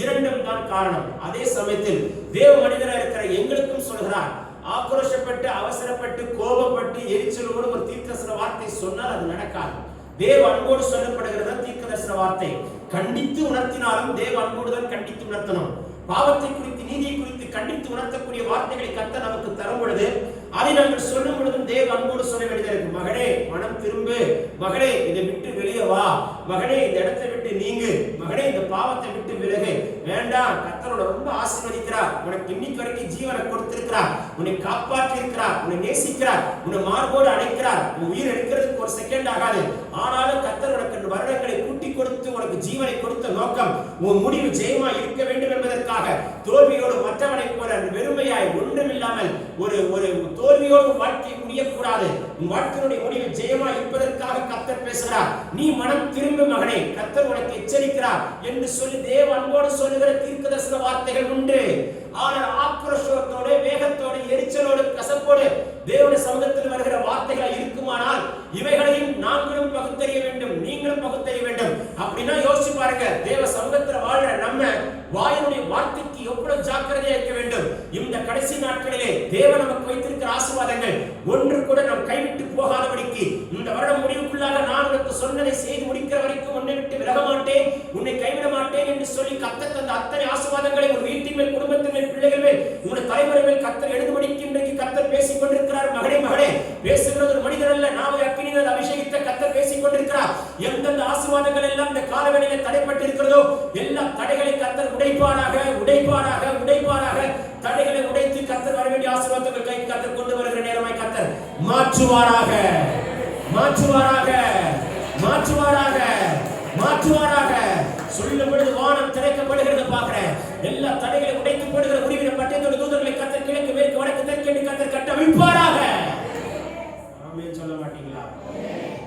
இரண்டும் தான் காரணம். அதே சமயத்தில் தேவ மனிதராக இருக்கிற எங்களுக்கும் சொல்கிறார், ஆக்ரோஷப்பட்டு அவசரப்பட்டு கோபப்பட்டு எரிச்சலோடு ஒரு தீர்க்கதரிசன வார்த்தை சொன்னால் அது நடக்காது. தேவ அன்போடு சொல்லப்படுகிறது தீர்க்கதரிசன வார்த்தை. கண்டித்து உணர்த்தினாலும் தேவ அன்போடு தான் கண்டித்து உணர்த்தணும். பாவத்தை குறித்து நீதியை குறித்து கண்டித்து உணர்த்தக்கூடிய வார்த்தைகளை கர்த்தர் நமக்கு தரும் பொழுது அதை நாங்கள் சொல்லும் பொழுதும் தேவ அன்போடு சொல்ல வேண்டியதா இருக்கு. மகனே மனம் திரும்பு, மகனே இதை விட்டு வெளியே வா, மகனே இந்த இடத்தை விட்டு நீங்கு, மகனே இந்த பாவத்தை விட்டு விலகு, வேண்டாம். கர்த்தரோட ரொம்ப ஆசீர்வதிக்கிறார், உனக்கு இன்னைக்கு வரைக்கும் ஜீவனை கொடுத்திருக்கிறார், உன்னை காப்பாற்றி இருக்கிறார், உன்னை நேசிக்கிறார், உன்னை மார்போடு அழைக்கிறார். உன் உயிர் எடுக்கிறதுக்கு ஒரு செகண்ட் ஆகாது. ஆனாலும் கர்த்தர் உனக்கு வருடங்களை கூட்டி கொடுத்து உனக்கு ஜீவனை கொடுத்த நோக்கம் உன் முடிவு ஜெயமா இருக்க வேண்டும் என்பதற்காக. தோல்வியோடு மற்றவனை போல வெறுமையாய் ஒன்றுமில்லாமல் ஒரு தோல்வியோடு வாழ்க்கை முடியக்கூடாது. உன் வாழ்க்கையுடைய முடிவு ஜெயமா இருப்பதற்காக கர்த்தர் பேசுகிறார். நீ மனம் திரும்ப மகனே, கர்த்தர் உனக்கு எச்சரிக்கிறார் என்று சொல்லி தேவ அன்போடு சொல்லுகிற தீர்க்கதரிசன வார்த்தைகள் உண்டு. ஆனால் ஆக்ரோஷத்தோடு வேகத்தோடு எரிச்சலோடு கசப்போடு தேவனுடைய சமூகத்தில் வருகிற வார்த்தைகள் இருக்குமானால் இவைகளையும் நாங்களும் பகுத்தறிய வேண்டும், நீங்களும் பகுத்தறிய வேண்டும். அப்படின்னா யோசிச்சு பாருங்க, தேவ சமூகத்தில் வாழ்ற நம்ம வாயினுடைய வார்த்தைக்கு எவ்வளவு ஜாக்கிரதையா இருக்க வேண்டும். இந்த கடைசி நாட்களிலே தேவன் நமக்கு வைத்திருக்கிற ஆசீர்வாதங்கள் ஒன்று கூட நம் கைவிட்டு போகாதபடிக்கு இந்த வருடம் முடிவுக்குள்ளாக நான் உனக்கு சொன்னதை செய்து முடிக்கிற வரைக்கும் உன்னை விட்டு விலக மாட்டேன், உன்னை கைவிட மாட்டேன் என்று சொல்லி கர்த்தர் தந்த அத்தனை ஆசீர்வாதங்களை ஒரு வீட்டின் மேல், குடும்பத்தின் மேல், பிள்ளைகள் மேல், உங்களுடைய தலைமுறை மேல் கர்த்தர் எழுதும்படிக்கு இன்றைக்கு கர்த்தர் பேசிக் கொண்டிருக்கிறார். மகனே மகளே, பேசுகிறது ஒரு மனிதர் அல்ல, நாம அக்கினியால் அபிஷேகித்த கர்த்தர் பேசிக் கொண்டிருக்கிறார். எந்தெந்த ஆசீர்வாதங்கள் எல்லாம் இந்த காலவெளியிலே தடைப்பட்டு இருக்கிறதோ எல்லா தடைகளை கர்த்தர் உடைப்பாராக, உடைப்பாராக, உடைப்பாராக. தடைகளை உடைத்து கர்த்தர் வர வேண்டிய ஆசீர்வாதங்கள் கைக்கு கர்த்தர் கொண்டு வருகிற நேரமாய் கர்த்தர் மாற்றுவாராக, மாற்றுவாராக, மாற்றுவாராக, மாற்றுவாராக. சொல்லும் பொழுது வானம் திறக்கப்படுகிறது பார்க்கிறேன். எல்லா தடைகளை உடைத்து போடுகிற முடிவின பட்டயத்தோடு தூதர்களை கர்த்தர் கிழக்கு மேற்கு வடக்கு தெற்கு என்று கர்த்தர் கட்டவிழ்ப்பாராக. ஆமென் சொல்ல மாட்டீங்களா?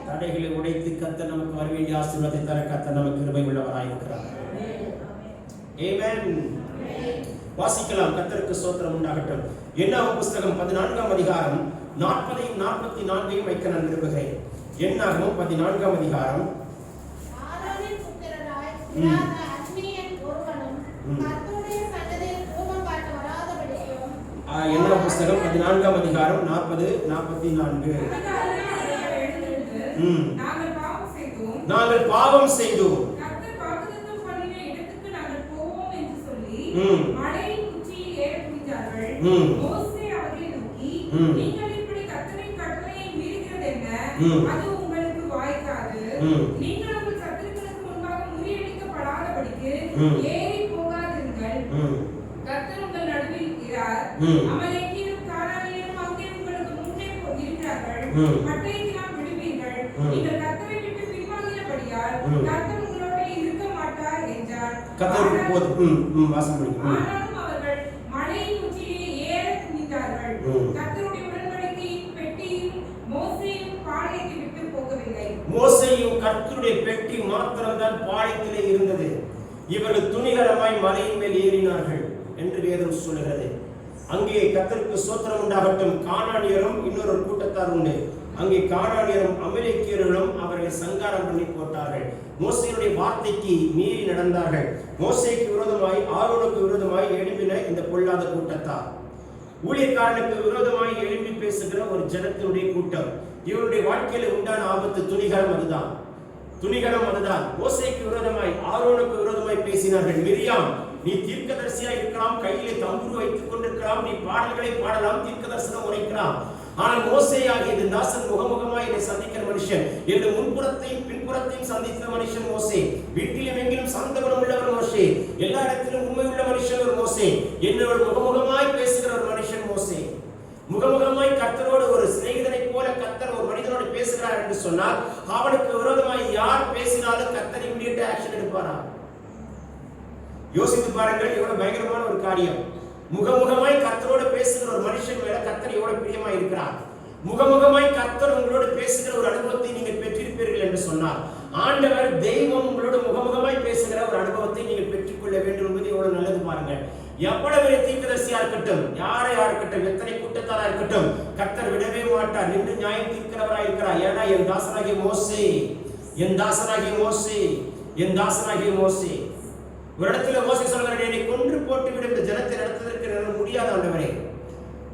தடைகளை உடைத்து கர்த்தர் நமக்கு வர வேண்டிய ஆசீர்வாதத்தை தர கர்த்தர் நமக்கு கிருபை உள்ளவராய் இருக்கிறார். ஆமென். வாசிக்கலாம். கர்த்தருக்கு ஸ்தோத்திரம் உண்டாகட்டும். என்னாகும் புஸ்தகம் 14ஆம் அதிகாரம் 40ஐயும் 44ஐயும் வைக்க நான் விரும்புகிறேன். என்னாகும் 14ஆம் அதிகாரம். என்ன புஸ்தகம் 14ஆம் அதிகாரம் 40 44. நாங்கள் பாவம் செய்தோம், கர்த்தர் வாக்குத்தத்தம் பண்ணின இடத்துக்கு நாங்கள் போவோம் என்று சொல்லி மலையின் உச்சியில் ஏற துணிந்தார்கள். மோசே அவர்களை நோக்கி, நீங்கள் இப்படி கர்த்தரின் கட்டளையை மீறுகிறதென்ன? அது உங்களுக்கு வாய்க்காது. நீங்கள் உங்கள் சத்துருக்களுக்கு முன்பாக முறியடிக்கப்படாதபடிக்கு ஏறி போகாதீர்கள். கர்த்தர் உங்கள் நடுவில் இருக்கிறார். அமலேக்கியரும் கானானியரும் அங்கே உங்களுக்கு முன்னே இருக்கிறார்கள். பட்டயத்தினால் விடுவீர்கள். நீங்கள் கர்த்தரை விட்டு பின்வாங்கினபடியால் கர்த்தர் உங்களோட இருக்க மாட்டார் என்றார். ஆனாலும் அவர்கள் மலையின் உச்சியிலே ஏற துணிந்தார்கள். கர்த்தருடைய உடன்படிக்கையின் பெட்டியும் மோசேயும் பாளையத்தை விட்டு போகவில்லை. மோசேயும் கர்த்தருடைய பெட்டி மாத்திரம்தான் பாளையத்திலே இருந்தது. இவர்கள் துணிகரமாய் மலையின் மேல் ஏறினார்கள் என்று வேதம் சொல்கிறது. அங்கே கர்த்தருக்கு ஸ்தோத்திரம் உண்டாகட்டும். கானானியரும் இன்னொரு கூட்டத்தார் உண்டு. அங்கே கானானியரும் அமலேக்கியர்களும் அவர்களை சங்காரம் பண்ணி போட்டார்கள். மோசேயுடைய வார்த்தைக்கு மீறி நடந்தார்கள். மோசேக்கு விரோதமாய் ஆரோனுக்கு விரோதமாய் எழும்பின இந்த பொல்லாத கூட்டத்தார், ஊழியக்காரனுக்கு விரோதமாய் எழும்பி பேசுகிற ஒரு ஜனத்தினுடைய கூட்டம். இவருடைய வாழ்க்கையில உண்டான ஆபத்து துணிகரம் அதுதான். துணிகரம் அதுதான். மோசேக்கு விரோதமாய் ஆரோனுக்கு விரோதமாய் பேசினார்கள். மிரியாம், நீ தீர்க்கதரிசியா இருக்கலாம், கையிலே தம்புரு வைத்துக் கொண்டிருக்கலாம், நீ பாடல்களை பாடலாம், தீர்க்க தரிசனம் உரைக்கலாம். ஆனால் மோசேயாகிய இந்த தாசன் முகமுகமாய் என்னை சந்திக்கிற மனுஷன், என்று முன்புறத்தையும் பின்புறத்தையும் சந்தித்த மனுஷன் மோசே. வீட்டிலும் எங்கிலும் சாந்தகுணம் உள்ளவர் மோசே, எல்லா இடத்திலும் உண்மை உள்ள மனுஷன் ஒரு மோசே, என்னோட முகமுகமாய் பேசுகிற ஒரு மனுஷன் மோசே. முகமுகமாய் கர்த்தரோடு ஒரு சிநேகிதனை போல கர்த்தர் ஒரு மனிதனோடு பேசுகிறார் என்று சொன்னால், அவனுக்கு விரோதமாய் யார் பேசினாலும் கர்த்தர் இமிடியேட் ஆக்ஷன் எடுப்பாரா? யோசித்து பாருங்கள், எவ்வளவு பயங்கரமான ஒரு காரியம். முகமுகமாய் கர்த்தரோடு பேசுகிற ஒரு மனுஷன் மேல கர்த்தர் எவ்வளவு பிரியமாய் இருக்கிறார். முகமுகமாய் கர்த்தர் உங்களோடு பேசுகிற ஒரு அனுபவத்தை நீங்கள் பெற்றிருப்பீர்கள் என்று சொன்னார், ஆண்டவர் தெய்வம் உங்களோட முகமுகமாய் பேசுகிற ஒரு அனுபவத்தை நீங்கள் பெற்றுக்கொள்ள வேண்டும் என்பது எவ்வளவு நல்லது பாருங்கள். எவ்வளவு தீர்க்கதரிசியா இருக்கட்டும், யாரையா இருக்கட்டும், எத்தனை கூட்டத்தாரா இருக்கட்டும், கர்த்தர் விடவே மாட்டார், நின்று நியாயம் தீர்க்கிறவராய் இருக்கிறார். ஏன்னா என் தாசனாகிய மோசே, என் தாசனாகிய மோசே, என் தாசனாகிய மோசே. ஒரு இடத்துல மோசே சொல்கிறார், என்னை கொன்று போட்டுவிடும், இந்த ஜனத்தை நடத்துவதற்கு முடியாத ஆண்டவரே.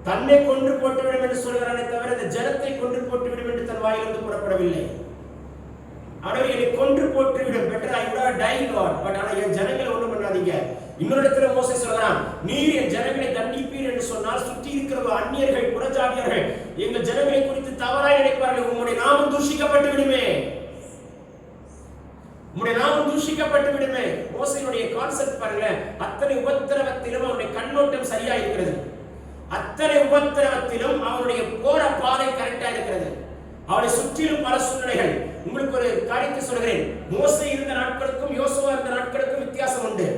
தன்னை கொன்று போட்டுவிடும் என்று சொல்கிறானே தவிர இந்த ஜனத்தை கொன்று போட்டுவிடும் என்று தன் வாயிலிருந்து புறப்படவில்லை. ஆண்டவரே, என்னை கொன்று போட்டுவிடும், better I would have died Lord, but ஆனா என் ஜனங்களை ஒண்ணும் பண்ணாதீங்க. இன்னொரு இடத்துல மோசே சொல்கிறான், நீர் என் ஜனங்களை தண்டிப்பீர் என்று சொன்னால் சுற்றி இருக்கிற அந்நியர்கள், புறஜாதியர்கள் எங்கள் ஜனங்களை குறித்து தவறாய் நினைப்பார்கள், உங்களுடைய நாமம் தூஷிக்கப்பட்டு விடுமே, உம்முடைய நாமம் தூஷிக்கப்பட்டு விடுமே. மோசேயுடைய கான்செப்ட் பாருங்க, அத்தனை உபத்திரவத்திலும் அவருடைய கண்ணோட்டம் சரியா இருக்கிறது, அத்தனை உபத்திரவத்திலும் அவருடைய போற பாதை கரெக்டா இருக்கிறது. அவரை சுற்றிலும் பல சூழ்நிலைகள். உங்களுக்கு ஒரு காரியத்தை சொல்கிறேன், மோசே இருந்த நாட்களுக்கும் யோசுவா இருந்த நாட்களுக்கும் வித்தியாசம் உண்டு.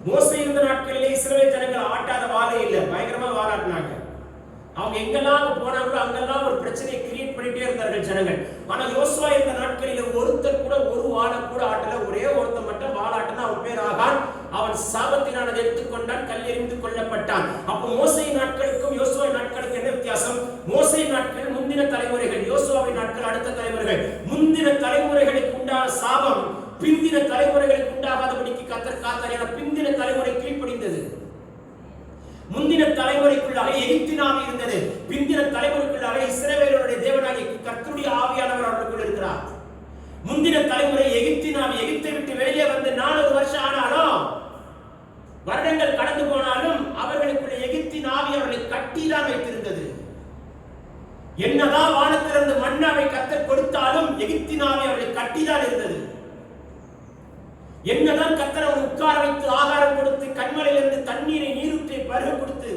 மோசே இருந்த நாட்களிலே இஸ்ரவேல் ஜனங்கள் ஆட்டாத வாழை இல்லை, பயங்கரமா வாழாட்டினாங்க. அவங்க எங்கெல்லாம் போனாங்களோ அங்கெல்லாம் ஒரு பிரச்சனையை கிரியேட் பண்ணிட்டே இருந்தார்கள் ஜனங்கள். ஆனா யோசுவா இருந்த நாட்களில் ஒருத்தர் கூட ஒரு வாழை கூட ஆட்டல, ஒரே ஒருத்தர் மட்டும் வாழாட்டினா அவன் பேர் ஆகான். அவன் சாபத்தினானதை எடுத்துக்கொண்டான், கல்லெறிந்து கொல்லப்பட்டான். அப்போ மோசே நாட்களுக்கும் யோசுவா நாட்களுக்கும் என்ன வித்தியாசம்? மோசே நாட்கள் முந்தின தலைமுறைகள், யோசுவாவின் நாட்கள் அடுத்த தலைமுறைகள். முந்தின தலைமுறைகளுக்கு உண்டான சாபம் பிந்தின தலைமுறைகளுக்கு உண்டாகாதபடிக்கு கர்த்தர் காத்தார். என பிந்தின தலைமுறை கீழ்ப்படிந்தது. முந்தின தலைமுறைக்குள்ளாக எகிப்தின் ஆவி இருந்தது, பிந்தின தலைமுறைக்குள்ளாக இஸ்ரவேலருடைய தேவனாகிய கர்த்தருடைய ஆவியானவர் அவர்களுக்குள் இருக்கிறார். முந்தின தலைமுறை எகிப்தின் ஆவி, எகிப்தை விட்டு வெளியே வந்து 400 வருஷம் ஆனாலும், வருடங்கள் கடந்து போனாலும் அவர்களுக்குள்ள எகிப்தின் ஆவி அவர்களை கட்டிதான் வைத்திருந்தது. என்னதான் வானத்திலிருந்து மன்னாவை கர்த்தர் கொடுத்தாலும் எகிப்தின் ஆவி அவர்களை கட்டிதான் இருந்தது. என்னதான் கர்த்தர் அவரை உட்கார வைத்து ஆகாரம் கொடுத்து கண்மலையிலிருந்து தண்ணீரை நீரூற்றை பருக கொடுத்து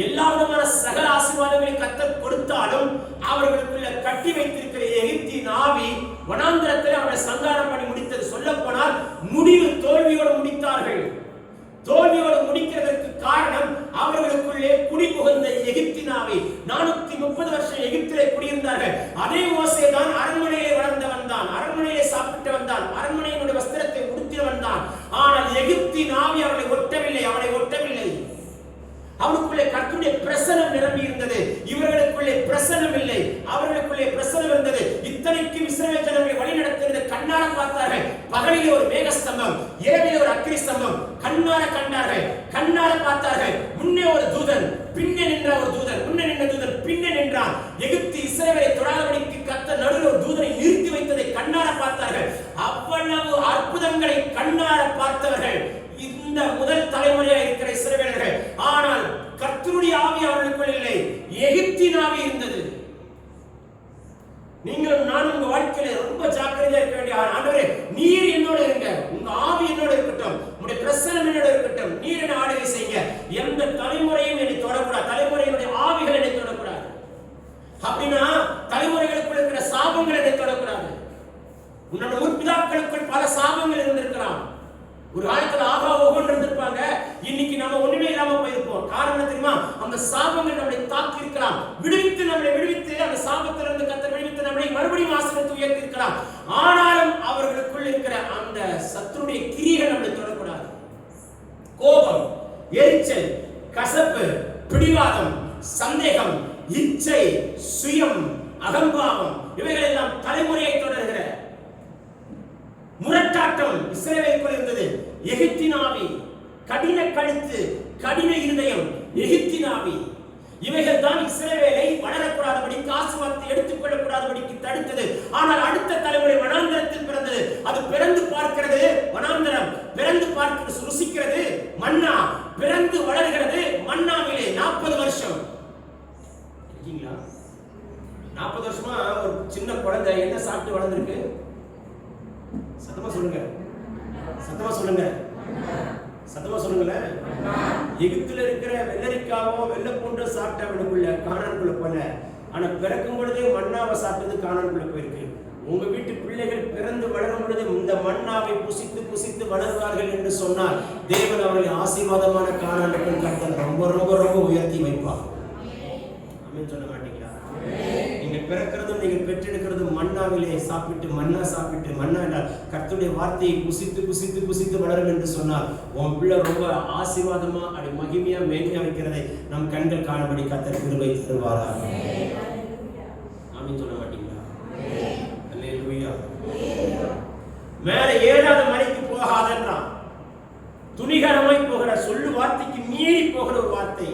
எல்லா விதமான சகல ஆசீர்வாதங்களை கர்த்தர் கொடுத்தாலும் அவர்களுக்குள்ள கட்டி வைத்திருக்கிற எகிப்தின் ஆவி வனாந்திரத்தில் அவரை சங்காரம் பண்ணி முடித்தது. சொல்ல போனால் முடிவு தோல்வியோடு முடித்தார்கள். தோல்வியோடு முடிக்கிறதற்கு காரணம் அவர்களுக்குள்ளே குடிபுகுந்த எகிப்தின் ஆவி. 430 வருஷம் எகிப்திலே குடியிருந்தார்கள். அதே மோசே தான் அரண்மனையிலே வளர்ந்தவன் தான், அரண்மனையிலே சாப்பிட்டவன் தான், அரண்மனையினுடைய வஸ்திரத்தை உடுத்தியவன் தான். ஆனால் எகிப்தின் ஆவி அவனை ஒட்டவில்லை, அவனை ஒட்டவில்லை. அவனுக்குள்ளே கர்த்தருடைய பிரசன்னம் நிரம்பி இருந்தது. இவர்களுக்குள்ளே பிரசன்னம் இல்லை, அவர்களுக்குள்ளே பிரசன்னம் இருந்தது. இத்தனைக்கும் இஸ்ரவேல் ஜனங்களை வழி நடத்துகிறது. கண்ணார பார்த்தார்கள், பகலிலே ஒரு மேகஸ்தம்பம், இரவிலே ஒரு அக்கினி ஸ்தம்பம். கண்ணார கண்டார்கள், கண்ணார பார்த்தார்கள். முன்னே ஒரு தூதன், பின்னே நின்ற ஒரு தூதன், முன்னே நின்ற தூதன் பின்னே நின்றான். எகிப்து இஸ்ரவேலை தொடாதபடிக்கு கர்த்தர் நடுவில் ஒரு தூதனை நிறுத்தி வைத்ததை கண்ணார பார்த்தார்கள். அவ்வளவு அற்புதங்களை கண்ணார பார்த்தவர்கள் இந்த முதல் தலைமுறையாக இருக்கிற இஸ்ரவேலர்கள். ஆனால் கர்த்தருடைய ஆவி அவர்களுக்குள் இல்லை, எகிப்தின் ஆவி இருந்தது. நீங்களும் நானும் உங்க வாழ்க்கையில ரொம்ப ஜாக்கிரதையா இருக்க வேண்டிய, ஆண்டவரே நீர் என்னோட இருங்க, உங்க ஆவி என்னோட இருக்கட்டும், உங்களுடைய பிரசன்னம் என்னோட இருக்கட்டும், நீர் என்ன ஆளுகை செய்யுங்க. எந்த தலைமுறையும் என்னை தொடக்கூடாது, தலைமுறையினுடைய ஆவிகள் என்னை தொடக்கூடாது. அப்படின்னா தலைமுறைகளுக்குள் இருக்கிற சாபங்கள் என்னை தொடக்கூடாது. உன்னோட முற்பிதாக்களுக்குள் பல சாபங்கள் இருந்திருக்கலாம். ஒரு காலத்துல ஆகா ஓகோன்னு இருந்திருப்பாங்க, இன்னைக்கு நம்ம ஒண்ணுமே இல்லாம போயிருப்போம். காரணம் தெரியுமா? அந்த சாபங்கள் நம்மளை தாக்கி இருக்கலாம். நம்மளை விடுவித்து அந்த சாபத்திலிருந்து கர்த்தர் விடுவித்து நம்மளை மறுபடியும் ஆசீர்வதித்து உயர்த்தி இருக்கலாம். ஆனாலும் அவர்களுக்குள் இருக்கிற அந்த சத்துருடைய கிரியைகள் நம்மளை தொடக்கூடாது. கோபம், எரிச்சல், கசப்பு, பிடிவாதம், சந்தேகம், இச்சை, சுயம், அகம்பாவம் இவைகள் எல்லாம் தலைமுறையை தொடர்கிற முரட்டாட்டம் இஸ்ரவேலுக்குள் இருந்தது. எகிப்தின் ஆவி, கடின கழுத்து, கடின இருதயம், எகிப்தின் ஆவி இவைகள் தான் இஸ்ரவேலை வளரக்கூடாதபடிக்கு, ஆசீர்வாதத்தை எடுத்துக் கொள்ளக்கூடாதபடிக்கு தடுத்தது. ஆனால் அடுத்த தலைமுறை வனாந்தரத்தில் பிறந்தது. அது பிறந்து பார்க்கிறது வனாந்தரம், பிறந்து பார்க்கிறது ருசிக்கிறது மன்னா, பிறந்து வளர்கிறது மன்னாவிலே 40 வருஷம். இருக்கீங்களா? 40 வருஷமா ஒரு சின்ன குழந்தை என்ன சாப்பிட்டு வளர்ந்திருக்கு? சத்தமா சொல்லுங்க, சத்தமா சொல்லுங்க, சத்தமா சொல்லுங்களேன். எகிப்துல இருக்கிற வெள்ளரிக்காவோ வெள்ளை பூண்டோ சாப்பிட்டவனுக்குள்ள கானானுக்குள்ள போல. ஆனா பிறக்கும் பொழுதே மன்னாவை சாப்பிட்டது கானானுக்குள்ள போயிருக்கு. உங்க வீட்டு பிள்ளைகள் பிறந்து வளரும் பொழுது இந்த மன்னாவை புசித்து புசித்து வளர்வார்கள் என்று சொன்னால் தேவன் அவர்களை ஆசீர்வாதமான கானானுக்குள் கர்த்தர் ரொம்ப ரொம்ப ரொம்ப உயர்த்தி வைப்பார். ஆமென் சொல்ல மாட்டீங்களா? நீங்க பிறக்கிறதும் நீங்க பெற்றெடுக்கிறதும் மன்னாவிலே சாப்பிட்டு, மன்னா சாப்பிட்டு, மன்னா என்றால் கர்த்தருடைய வார்த்தையை புசித்து புசித்து புசித்து வளரும் என்று சொன்னால் உன் பிள்ளை ரொம்ப ஆசீர்வாதமா அப்படி மகிமையா மேன்மையா வைக்கிறதை நம் கண்கள் காணபடி கர்த்தர் கிருபை தருவாராக. ஆமென் சொல்ல மாட்டீங்களா? அல்லேலூயா. மேல 7வது மலைக்கு போகாதன்றான். துணிகரமாய் போகிற சொல்லு வார்த்தைக்கு மீறி போகிற ஒரு வார்த்தை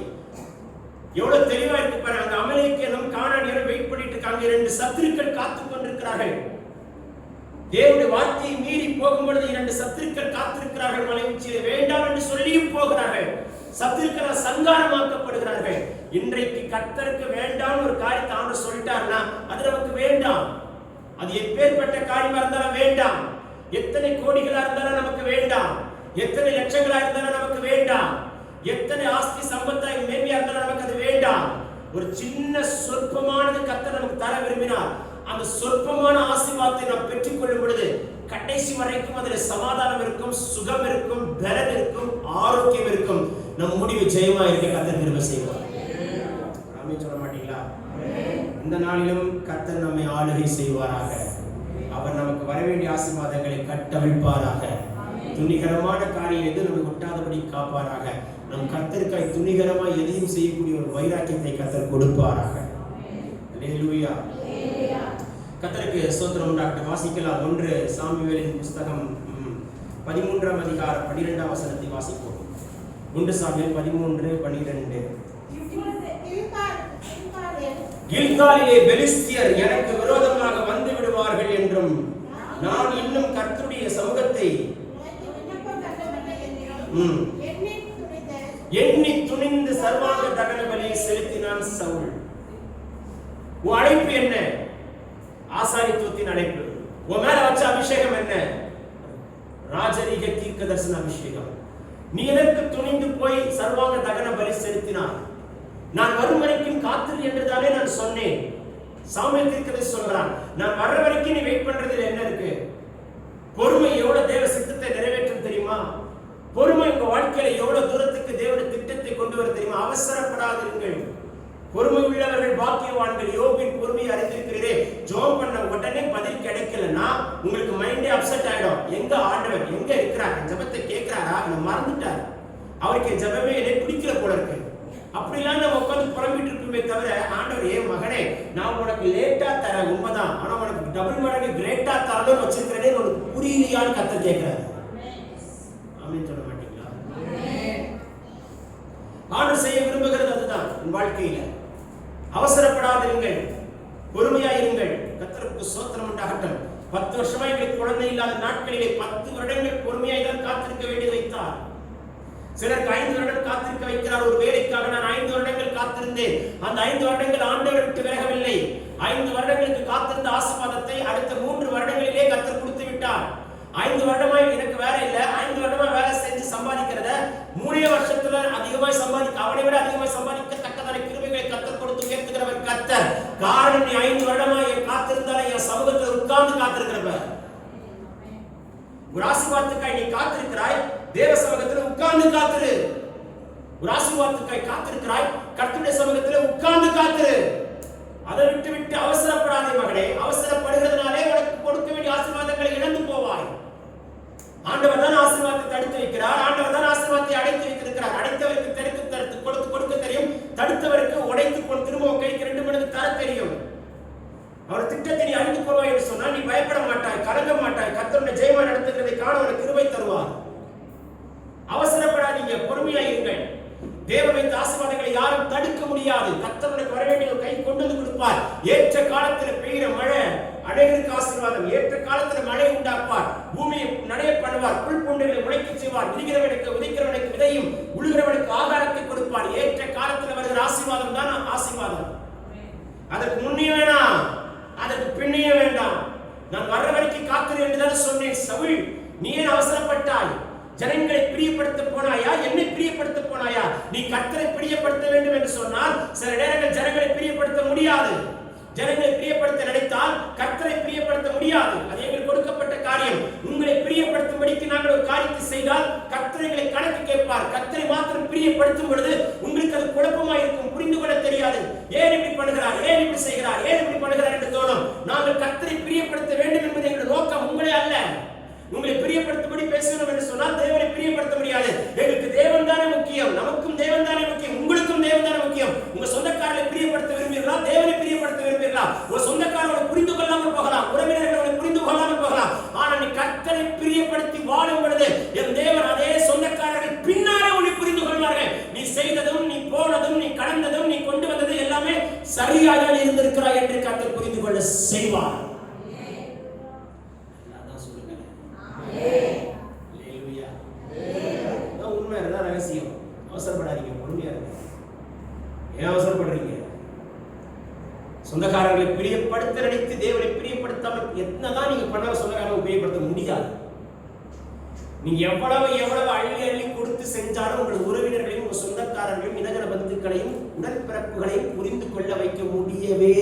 எவ்வளவு தெளிவா இருக்கு பாருங்க. அந்த அமலேக்கியனும் கானானியரும் வெயிட் பண்ணிட்டு இருக்காங்க. 2 சத்துருக்கள் காத்துக் கொண்டிருக்கிறார்கள். தேவனுடைய வார்த்தையை மீறி போகும்பொழுது 2 சத்துருக்கள் காத்திருக்கிறார்கள். மலை உச்சியிலே வேண்டாம் என்று சொல்லியும் போகிறார்கள். சத்துருக்கள் சங்காரமாக்கப்படுகிறார்கள். இன்றைக்கு கர்த்தருக்கு வேண்டாம் ஒரு காரியத்தை ஆண்டவர் சொல்லிட்டார்னா அது நமக்கு வேண்டாம். அது எப்பேற்பட்ட காரியமா இருந்தாலும் வேண்டாம். எத்தனை கோடிகளா இருந்தாலும் நமக்கு வேண்டாம். எத்தனை லட்சங்களா இருந்தாலும் நமக்கு வேண்டாம். எத்தனை ஆஸ்தி சம்பத்தாய் மேன்மையா இருந்தாலும் நமக்கு அது வேண்டாம். ஒரு சின்ன சொற்பமானது கர்த்தர் நமக்கு தர விரும்பினார். அந்த சொற்பமான ஆசீர்வாதத்தை நாம் பெற்றுக் கொள்ளும் பொழுது கடைசி வரைக்கும் அதில் சமாதானம் இருக்கும், சுகம் இருக்கும், பலன் இருக்கும், ஆரோக்கியம் இருக்கும். நம் முடிவு ஜெயமா இருக்க கர்த்தர் கிருபை செய்வார். ஆமென் சொல்ல மாட்டீங்களா? இந்த நாளிலும் கர்த்தர் நம்மை ஆளுகை செய்வாராக. அவர் நமக்கு வர வேண்டிய ஆசீர்வாதங்களை கட்டவிழ்ப்பாராக. துணிகரமான காரியம் எது நமக்கு ஒட்டாதபடி காப்பாராக. நம் கர்த்தருக்காய் துணிகரமாய் எதையும் செய்யக்கூடிய ஒரு வைராக்கியத்தை கர்த்தர் கொடுப்பாராக. அல்லேலூயா. கர்த்தருக்கு ஸ்தோத்திரம் உண்டாகட்டும். வாசிக்கலாம். 1 சாமுவேலின் புஸ்தகம் 13ஆம் அதிகாரம் 12ஆம் வசனத்தை வாசிப்போம். 1 சாமுவேல் 13:12. கில்காலிலே பெலிஸ்தியர் எனக்கு விரோதமாக வந்து விடுவார்கள் என்றும் நான் இன்னும் கர்த்தருடைய சமூகத்தை எண்ணி துணிந்து சர்வாங்க தகன பலியை செலுத்தினான் சவுல். உன் அழைப்பு என்ன? ஆசாரித்துவத்தின் அழைப்பு. உன் மேல வச்ச அபிஷேகம் என்ன? ராஜரீக தீர்க்க தரிசன அபிஷேகம். நீ எனக்கு துணிந்து போய் சர்வாங்க தகன பலி செலுத்தினான். நான் வரும் வரைக்கும் காத்திரு என்றுதானே நான் சொன்னேன். சாமுவேல் தீர்க்கதரிசி சொல்றான், நான் வர்ற வரைக்கும் நீ வெயிட் பண்றதுல என்ன இருக்கு? பொறுமை எவ்வளவு தேவ சித்தத்தை நிறைவேற்றும் தெரியுமா? பொறுமை உங்க வாழ்க்கையில எவ்வளவு தூரத்துக்கு தேவனுடைய திட்டத்தை கொண்டு வர தெரியுமா? அவசரப்படாதீர்கள். பொறுமை உள்ளவர்கள் பாக்கியவான்கள். யோபின் பொறுமையை அறிந்திருக்கிறீரே. ஜெபம் பண்ண உடனே பதில் கிடைக்கலன்னா உங்களுக்கு மைண்டே அப்செட் ஆயிடும். எங்க ஆண்டவர் எங்க இருக்கிறார்? ஜெபத்தை கேட்கிறாரா? மறந்துட்டார். அவருக்கு ஜெபமே என்னை பிடிக்கல போல இருக்கு. அப்படிலாம் நம்ம உட்காந்து புறம்பிட்டு இருக்குமே தவிர ஆண்டவர் ஏன் மகனே நான் உனக்கு லேட்டா தர உண்மைதான், ஆனா உனக்கு டபுள் மடங்கு கிரேட்டா தரணும்னு வச்சிருக்கிறேனே உனக்கு புரியலையான்னு கத்த கேட்கிறாரு. ஆமென் சொல்ல மாட்டீங்களா? ஆண்டவர் செய்ய விரும்புகிறது அதுதான். உன் வாழ்க்கையில அவசரப்படாதீர்கள், பொறுமையாயிருங்கள். கர்த்தருக்கு ஸ்தோத்திரம் உண்டாகட்டும். 10 வருஷமா எங்களுக்கு குழந்தை இல்லாத நாட்களிலே 10 வருடங்கள் பொறுமையாய் தான் காத்திருக்க வேண்டி வைத்தார். சிலருக்கு 5 வருடம் காத்திருக்க வைக்கிறார். ஒரு வேலைக்காக நான் 5 வருடங்கள் காத்திருந்தேன். அந்த 5 வருடங்கள் ஆண்டவர் விட்டு விலகவில்லை. 5 வருடங்களுக்கு காத்திருந்த ஆசீர்வாதத்தை அடுத்த 3 வருடங்களிலே கர்த்தர் கொடுத்து விட்டார். 5 வருடமா எனக்கு வேலை இல்ல, 5 வருடமா வேலை செஞ்சு சம்பாதிக்கிறத 3 வருஷத்துல அதிகமாய் சம்பாதிக்க, அவனை விட அதிகமாய் சம்பாதிக்கத்தக்கதான கிருபைகளை கர்த்தர் கொடுத்து உயர்த்துகிறவர் கர்த்தர். காரணம் நீ 5 வருடமா என் காத்திருந்தாலே என் சமூகத்தில் உட்கார்ந்து காத்திருக்கிறவ. ஒரு ஆசீர்வாதத்துக்காய் நீ காத்திருக்கிறாய், தேவ சமூகத்தில் உட்கார்ந்து காத்திரு. ஒரு ஆசீர்வாதத்துக்காய் காத்திருக்கிறாய், கர்த்தருடைய சமூகத்தில் உட்கார்ந்து காத்திரு. அதை விட்டு அவசரப்படாதே மகனே. அவசரப்படுகிறதுனாலே உனக்கு கொடுக்க வேண்டிய ஆசீர்வாதங்களை இழந்து போவாய். ஆண்டவர் தான் ஆசீர்வாதத்தை தடுத்து வைக்கிறார். ஆண்டவர் தான் ஆசீர்வாதத்தை அடைத்து வைத்திருக்கிறார். அடைத்தவருக்கு கொடுக்க தெரியும், தடுத்தவருக்கு உடைத்து கொண்டு திரும்ப கைக்கு 2 மடங்கு தர தெரியும். அவர் திட்டத்தை நீ அறிந்து கொள்வாய் என்று சொன்னால் நீ பயப்பட மாட்டாய், கலங்க மாட்டாய். கர்த்தருடைய ஜெயமா நடத்துகிறதை காண உனக்கு கிருபை தருவார். அவசரப்படாதீங்க, பொறுமையாக இருங்கள். தேவன் வைத்த ஆசீர்வாதங்களை யாரும் தடுக்க முடியாது. கர்த்தருடைய வர வேண்டிய கை கொண்டு வந்து கொடுப்பார். ஏற்ற காலத்தில் பெய்கிற மழை அநேகருக்கு ஆசீர்வாதம். ஏற்ற காலத்தில் மழை உண்டாக்குவார், பூமியை நடைய பண்ணுவார், புல் பூண்டுகளை முளைக்க செய்வார். விதைக்கிறவனுக்கு விதைக்கிறவனுக்கு விதையும் உழுகிறவனுக்கு ஆகாரத்தை கொடுப்பார். ஏற்ற காலத்தில் வருகிற ஆசீர்வாதம் தான் ஆசீர்வாதம். அதற்கு முன்னே வேண்டாம், அதற்கு பின்னே வேண்டாம். நான் வர்ற வரைக்கும் காத்திரு என்றுதான் சொன்னேன். சவுல், நீ ஏன் அவசரப்பட்டாய்? ஜனங்களை பிரியப்படுத்த போனாயா? என்னை பிரியப்படுத்த போனாயா? நீ கர்த்தரை பிரியப்படுத்த வேண்டும் என்று சொன்னால் சில நேரங்கள் ஜனங்களை பிரியப்படுத்த முடியாது. ஜனங்களை பிரியப்படுத்த நினைத்தால் கர்த்தரை பிரியப்படுத்த முடியாது. அது எங்களுக்கு கொடுக்கப்பட்ட காரியம். உங்களை பிரியப்படுத்தும்படிக்கு நாங்கள் ஒரு காரியத்தை செய்தால் கர்த்தரை கணக்கு கேட்பார். கர்த்தரை மாத்திரம் பிரியப்படுத்தும் பொழுது உங்களுக்கு அது குழப்பமாக இருக்கும், புரிந்து கொள்ள தெரியாது. ஏன் இப்படி பண்ணுகிறார், ஏன் இப்படி செய்கிறார், ஏன் இப்படி பண்ணுகிறார் என்று தோணும். நாங்கள் கர்த்தரை பிரியப்படுத்த வேண்டும் என்பது எங்கள் நோக்கம், உங்களே அல்ல. உங்களை பிரியப்படுத்தும்படி பேசணும் என்று சொன்னால் தேவனை பிரியப்படுத்த முடியாது. எங்களுக்கு தேவன் தானே முக்கியம், நமக்கும் தேவன் தானே முக்கியம், உங்களுக்கும் தேவன் தானே முக்கியம். உங்க சொந்தக்காரரை பிரியப்படுத்த விரும்புகிறீர்களா? தேவனை பிரியப்படுத்த விரும்புகிறீர்களா? உங்க சொந்தக்காரர்களை புரிந்து கொள்ளாமல் போகலாம், உறவினர்களை புரிந்து கொள்ளாமல் போகலாம். ஆனால் நீ கர்த்தரை பிரியப்படுத்தி வாழும் பொழுது என் தேவன் அதே சொந்தக்காரர்கள் பின்னாலே உன்னை புரிந்து கொள்வார்கள். நீ செய்ததும், நீ போனதும், நீ கடந்ததும், நீ கொண்டு வந்தது எல்லாமே சரியாக இருந்திருக்கிறாய் என்று கர்த்தர் புரிந்து கொள்ள செய்வார். உண்மை தான் ரகசியம். அவசரப்படாதீங்க, பொறுமையா இருங்க. ஏன் அவசரப்படுறீங்க? சொந்தக்காரர்களை பிரியப்படுத்த நினைத்து தேவனை பிரியப்படுத்தாமல் என்னதான் நீங்க பண்ணாலும் சொந்தக்காரர்களை பிரியப்படுத்த முடியாது. நீங்க எவ்வளவு அள்ளி அள்ளி கொடுத்து செஞ்சாலும் உங்கள் உறவினர்களையும் உங்கள் சொந்தக்காரர்களையும் இனஜன பந்துக்களையும் உடற்பிறப்புகளையும் புரிந்து கொள்ள வைக்க முடியவே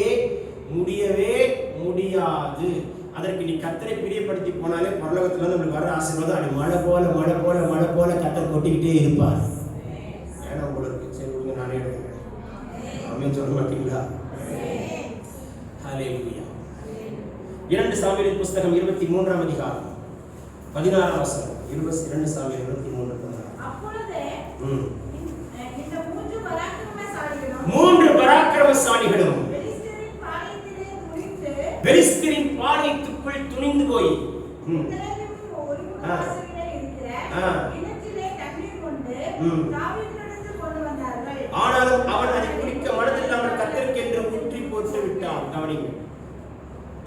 முடியாது. அதற்கு நீ கர்த்தரை பிரியப்படுத்தி போனாலே பரலோகத்துல நம்மளுக்கு வர ஆசீர்வாதம் அது மழை போல கர்த்தர் கொட்டிக்கிட்டே இருப்பார். ஏன்னா உங்களுக்கு சரி விடுங்க, நானே எடுக்கிறேன். ஆமென் சொல்ல மாட்டீங்களா? ஹல்லேலூயா. 2 சாமுவேல் புத்தகம் 23ஆம் அதிகாரம் 16ஆம் வசனம். 2 சாமுவேல் 23. அப்பொழுது இந்த 3 பராக்கிரமசாலிகளும் பெலிஸ்தரின் பாளையத்துக்குள் துணிந்து போய் ஆனாலும் அவன் அதை குடிக்க மனதில்லாமல் கர்த்தருக்கு என்று ஊற்றி போட்டு விட்டான். கவனிங்க,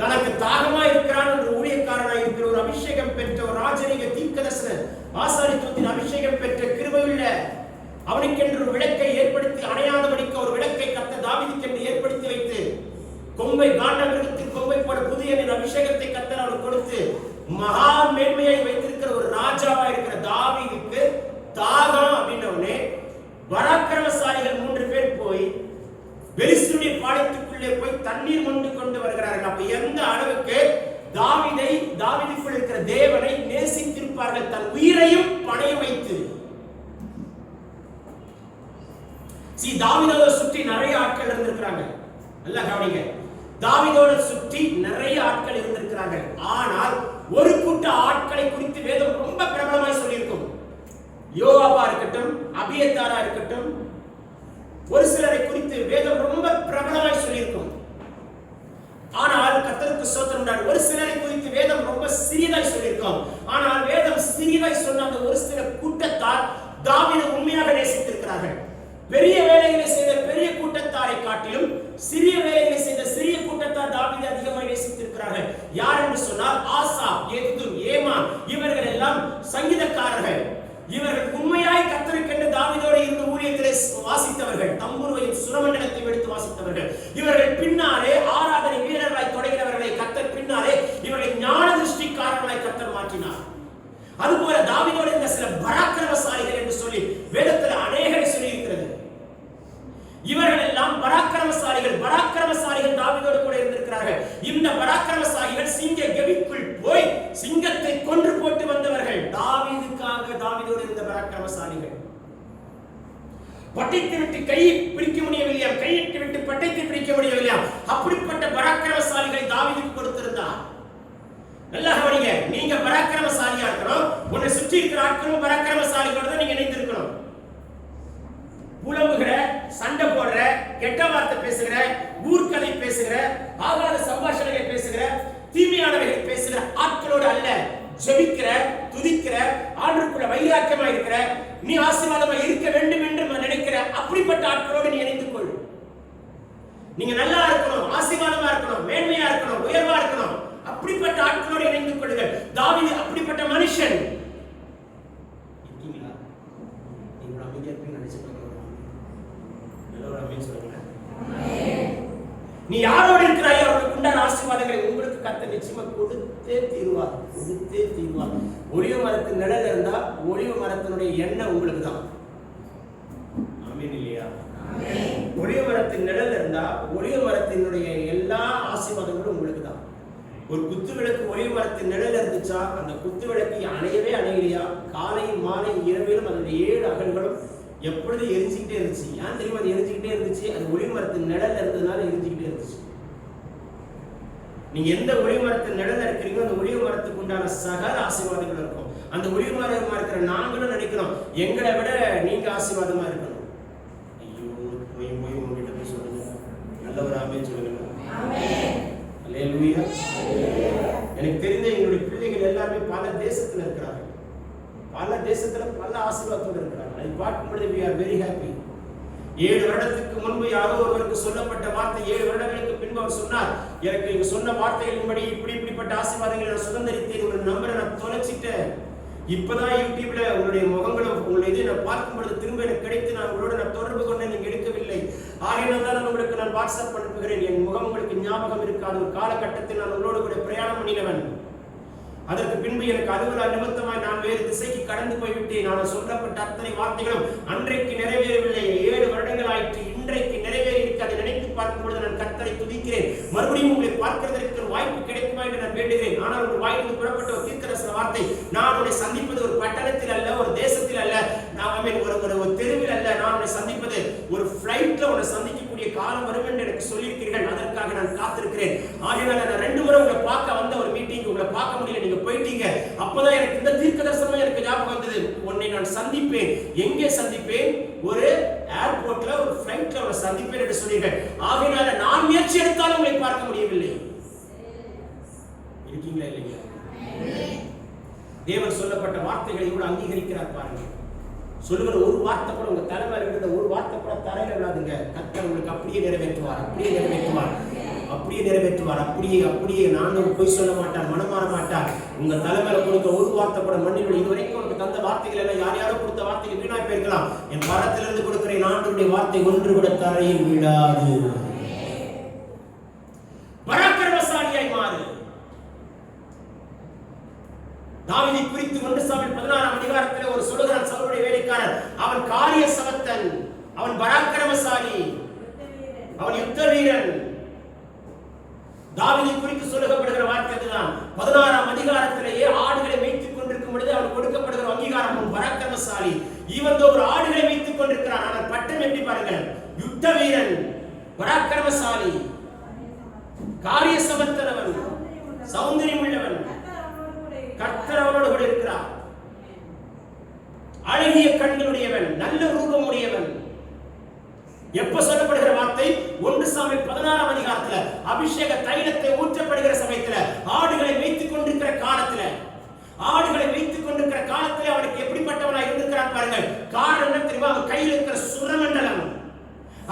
தனக்கு தாகமா இருக்கிறான் என்று ஊழியக்காரனாய் இருக்கிற ஒரு அபிஷேகம் பெற்ற ஒரு ராஜரீக தீர்க்கதரிசன ஆசாரித்துவத்தின் அபிஷேகம் பெற்ற கிருபையுள்ள அவனுக்கென்று ஒரு விளக்கை ஏற்படுத்தி அணையாதபடிக்கு ஒரு விளக்கை கர்த்தர் தாவீதுக்கென்று ஏற்படுத்தி வைத்து கொம்பை காண்டமிருகத்தின் கொம்பை போல புதிய அபிஷேகத்தை கர்த்தர் அவனுக்கு கொடுத்து மகா மேன்மையை வைத்திருக்கிற ஒரு ராஜாவா இருக்கிற தாவீதுக்கு தாகம் அப்படின்னே பராக்கிரமசாலிகள் 3 பேர் போய் பெலிஸ்தருடைய பாளையத்துக்குள்ளே போய் தண்ணீர் கொண்டு வருகிறார்கள். அப்ப எந்த அளவுக்கு தாவீதுக்குள் இருக்கிற தேவனை நேசித்திருப்பார்கள், தன் உயிரையும் பணைய வைத்து. தாவீதோட சுற்றி நிறைய ஆட்கள் இருந்திருக்கிறாங்க. நல்லா கவனிங்க, தாவீதோட சுற்றி நிறைய ஆட்கள் இருந்திருக்கிறார்கள். ஆனால் ஒரு கூட்ட ஆட்களை குறித்து வேதம் ரொம்ப பிரபலமாய் சொல்லியிருக்கும். யோவாபா இருக்கட்டும், அபியத்தாரா இருக்கட்டும், ஒரு சிலரை குறித்து வேதம் ரொம்ப பிரபலமாய் சொல்லியிருக்கும். ஆனால் கர்த்தருக்கு ஸ்தோத்திரம், ஒரு சிலரை குறித்து வேதம் ரொம்ப சிறியதாய் சொல்லியிருக்கும். ஆனால் வேதம் சிறியதாய் சொன்ன அந்த ஒரு சில கூட்டத்தார் தாவீதை உண்மையாக நேசித்திருக்கிறார்கள். பெரிய வேலைகளை செய்த பெரிய கூட்டத்தாரை காட்டிலும் சிறிய வேலைகளை செய்த சிறிய கூட்டத்தார் தாவீதை அதிகமாக நேசித்திருக்கிறார்கள். யார் என்று சொன்னால் ஆசாப், எதுதும், ஏமான், இவர்கள் எல்லாம் சங்கீதக்காரர்கள். இவர்கள் உண்மையாய் கர்த்தருக்கென்று தாவீதோடு இருந்த ஊழியத்திலே வாசித்தவர்கள், தம்புருவையும் சுரமண்டலத்தையும் எடுத்து வாசித்தவர்கள். இவர்கள் பின்னாலே ஆராதனை வீரர்களாய் தொடங்கினவர்களை கர்த்தர் பின்னாலே இவர்களை ஞான திருஷ்டிக்காரர்களாய் கர்த்தர் மாற்றினார். அதுபோல தாவீதோடு இருந்த சில பராக்கிரமசாலிகள் என்று சொல்லி வேதத்தில் அநேகரை சொல்லி இருக்கிறது. இவர்கள் எல்லாம் பராக்கிரமசாலிகள் தாவீதோடு கூட இருந்திருக்கிறார்கள். இந்த பராக்கிரமசாலிகள் சிங்க கெபிக்குள் போய் சிங்கத்தை கொன்று போட்டு வந்தவர்கள். தாவீதோடு இருந்த பராக்கிரமசாலிகள் பட்டத்தை விட்டு கையை பிடிக்க முடியவில்லையா, கையிட்டு விட்டு பட்டத்தை பிடிக்க முடியவில்லையா, அப்படிப்பட்ட பராக்கிரமசாலிகளை தாவீதுக்கு கொடுத்திருந்தார். நல்லா கவனிங்க, நீங்க பராக்கிரமசாலியா இருக்கணும், உன்னை சுற்றி இருக்கிற ஆட்களும் பராக்கிரமசாலிகளோட தான் நீங்க இணைந்திருக்கணும். புலம்புகிற, சண்டை போட, கெட்ட வார்த்தை பேசுகிற, ஊர்க்கதை பேசுகிற, ஆகாத சம்பாஷணைகளை பேசுகிற, தீமையானவைகளை பேசுகிற ஆட்களோடு அல்ல. ஜெபிக்கிற, துதிக்கிற, ஆண்டவருக்குள்ள வைராக்கியமா இருக்கிற, நீ ஆசீர்வாதமா இருக்க வேண்டும் என்று நினைக்கிற அப்படிப்பட்ட ஆட்களோடு நீ இணைந்து கொள். நீங்க நல்லா இருக்கணும், ஆசீர்வாதமா இருக்கணும், மேன்மையா இருக்கணும், உயர்வா இருக்கணும், அப்படிப்பட்ட ஆட்களோடு இணைந்து கொள்ளுங்கள். தாவீது அப்படிப்பட்ட மனுஷன். இருக்கீங்களா? நீங்க அமைதியா இருப்பீங்கன்னு நினைச்சிட்டு நல்ல ஆமென் சொல்லுங்க. நீ யாரோடு இருக்கிறாயோ அவர்களுக்கு உண்டான ஆசீர்வாதங்களை உங்களுக்கு கர்த்தர் நிச்சயமா கொடுத்தே தீருவார், கொடுத்தே தீருவார். ஒலிவ மரத்தின் நிழல் இருந்தா ஒலிவ மரத்தினுடைய எண்ணெய் உங்களுக்கு தான். ஆமென் இல்லையா? ஒலிவ மரத்தின் நிழல் இருந்தா ஒலிவ மரத்தினுடைய எல்லா ஆசீர்வாதங்களும் உங்களுக்கு தான். ஒரு குத்து விளக்கு ஒலிவ மரத்தின் நிழல் இருந்துச்சா அந்த குத்து விளக்கு அணையவே அணையலையா? காலை மாலை இரவிலும் அதனுடைய 7 அகல்களும் எப்பொழுது எரிஞ்சுக்கிட்டே இருந்துச்சு. ஏன் தெரியுமா அது எரிஞ்சுக்கிட்டே இருந்துச்சு? அது ஒளிவு மரத்தின் நிழல்ல இருந்ததுனால எரிஞ்சுக்கிட்டே இருந்துச்சு. நீங்க எந்த ஒளிவு மரத்தின் நிழல்ல இருக்கிறீங்களோ அந்த ஒளிவு மரத்துக்கு உண்டான சகல ஆசீர்வாதங்கள் இருக்கும். அந்த ஒளிவு மரமா இருக்கிற நாங்களும் நினைக்கிறோம் எங்களை விட நீங்க ஆசீர்வாதமா இருக்கணும். ஐயோ போய் உங்ககிட்ட போய் சொல்லுங்க. நல்ல ஒரு ஆமென் சொல்லுங்க. அல்லேலூயா. எனக்கு தெரிந்த எங்களுடைய பிள்ளைகள் எல்லாருமே பல தேசத்துல இருக்கிறார்கள். பல தேசத்துல பல ஆசீர்வாதத்தோடு இருக்கிறார்கள். அதை பார்க்கும் பொழுது we are very happy. 7 வருடத்துக்கு முன்பு யாரோ ஒருவருக்கு சொல்லப்பட்ட வார்த்தை 7 வருடங்களுக்கு பின்பு அவர் சொன்னார், எனக்கு நீங்க சொன்ன வார்த்தைகளின்படி இப்படிப்பட்ட ஆசீர்வாதங்களை நான் சுதந்திரித்தேன், ஒரு நம்பரை நான் தொலைச்சிட்டேன். இப்பதான் யூடியூப்ல உங்களுடைய முகங்களும் உங்களுடைய இதை நான் பார்க்கும் பொழுது திரும்ப எனக்கு கிடைத்து நான் உங்களோட நான் தொடர்பு கொண்டு நீங்க எடுக்கவில்லை. ஆகையினால் தான் உங்களுக்கு நான் வாட்ஸ்அப் அனுப்புகிறேன். என் முகம் உங்களுக்கு ஞாபகம் இருக்காது. ஒரு காலகட்டத்தில் நான் உங்களோடு கூட பிரயாணம் பண்ணினவன். அதற்கு பின்பு எனக்கு அலுவலக நிமித்தமாய் நான் வேறு திசைக்கு கடந்து போய்விட்டேன். நான் சொல்லப்பட்ட அத்தனை வார்த்தைகளும் அன்றைக்கு நிறைவேறவில்லை. 7 வருடங்கள் ஆயிற்று. இன்றைக்கு நிறைவேறி இருக்கு. அதை நினைத்து பார்க்கும் பொழுது நான் கர்த்தரை துதிக்கிறேன். மறுபடியும் உங்களை பார்க்கிறதற்கு ஒரு வாய்ப்பு கிடைக்குமா என்று நான் வேண்டுகிறேன். ஆனால் உங்கள் வாயிலிருந்து புறப்பட்ட ஒரு தீர்க்கதரிசன வார்த்தை, நான் உன்னை சந்திப்பது ஒரு பட்டணத்தில் அல்ல, ஒரு தேசத்தில் அல்ல, நான் ஒரு தெருவில் அல்ல, நான் உன்னை சந்திப்பது ஒரு ஃபிளைட்ல உன்னை சந்திக்கக்கூடிய காலம் வரும் என்று எனக்கு சொல்லியிருக்கிறீர்கள். அதற்காக நான் காத்திருக்கிறேன். ஆகையால் நான் 2 முறை உங்களை பார்க்க வந்த ஒரு மீட்டிங் உங்களை பார்க்க முடியல, நீங்க போயிட்டீங்க. அப்பதான் எனக்கு இந்த தீர்க்கதரிசனம் எனக்கு ஞாபகம் வந்தது. உன்னை நான் சந்திப்பேன். எங்கே சந்திப்பேன்? ஒரு ஏர்போர்ட்ல ஒரு ஃளைட்ல ஒரு சந்திப்பேன் என்று சொன்னீர்கள். ஆகையால நான் முயற்சி எடுத்தாலும் உங்களை பார்க்க முடியவில்லை. இருக்கீங்களா இல்லையா? தேவன் சொல்லப்பட்ட வார்த்தைகளை கூட அங்கீகரிக்கிறார் பாருங்க. சொல்லுகிற ஒரு வார்த்தை கூட உங்க தலைமையில இருக்கிற ஒரு வார்த்தை கூட தரையில விடாதுங்க. கர்த்தர் உங்களுக்கு அப்படியே நிறைவேற்றுவார், அப்படியே நிறைவேற்றுவார், அப்படியே நிறைவேற்றுவார். அப்படியே நான் போய் சொல்ல மாட்டார், மனமாற மாட்டார். உங்க தலைமையில கொடுத்த ஒரு வார்த்தை கூட மண்ணில் இதுவரைக்கும் உங்களுக்கு தந்த வார்த்தைகள் எல்லாம் யார் யாரோ கொடுத்த வார்த்தைகள் வீணாய் போயிருக்கலாம். என் பரத்திலிருந்து கொடுக்கிறேன் ஆண்டவருடைய வார்த்தை ஒன்று கூட தரையில் விடாது. பராக்கிரமசாலியாய் மாறு. தாவீதை குறித்து 1 சாமுவேல் 16ஆம் அதிகாரத்திலே ஒரு சொல்லுகிறான் சவுலுடைய வேலைக்காரன், அவன் காரிய சமர்த்தன், அவன் பராக்கிரமசாலி, அவன் யுத்த வீரன். தாவீதை குறித்து சொல்லப்படுகிற வார்த்தை இதுதான். 16ஆம் அதிகாரத்திலேயே ஆடுகளை மேய்த்துக் கொண்டிருக்கும் பொழுது அவன் கொடுக்கப்படுகிற அங்கீகாரம் அவன் பராக்கிரமசாலி. இவன் ஒரு ஆடுகளை மேய்த்துக் கொண்டிருக்கிறான். ஆனால் பட்டம் எப்படி பாருங்கள், யுத்த வீரன், பராக்கிரமசாலி, காரிய சமர்த்தனவன், சௌந்தரியம் உள்ளவன். கர்த்தர் அவனோடு கூட இருக்கிறார். அழகிய கண்களுடையவன், நல்ல ரூபம் உடையவன். எப்ப சொல்லப்படுகிற வார்த்தை? 1 சாமுவேல் 16ஆம் அதிகாரத்துல அபிஷேக தைலத்தை ஊற்றப்படுகிற சமயத்துல ஆடுகளை மேய்த்துக் கொண்டிருக்கிற காலத்துல, ஆடுகளை மேய்த்துக் கொண்டிருக்கிற காலத்துல அவனுக்கு எப்படிப்பட்டவனாக இருந்திருக்கிறான் பாருங்கள். காரணம் என்ன தெரியுமா? அவன் கையில் இருக்கிற சுரமண்டலம்.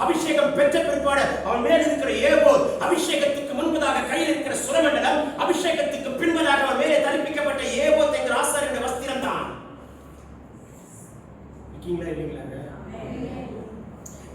அபிஷேகம் பெற்ற பிற்பாடு அவன் மேல் இருக்கிற ஏபோத், அபிஷேகத்துக்கு முன்பதாக கையில் இருக்கிற சுரமண்டலம், அபிஷேகத்துக்கு பின்பதாக அவன் மேலே தரிப்பிக்கப்பட்ட ஏபோத் என்கிற ஆசாரியனுடைய வஸ்திரம் தான்.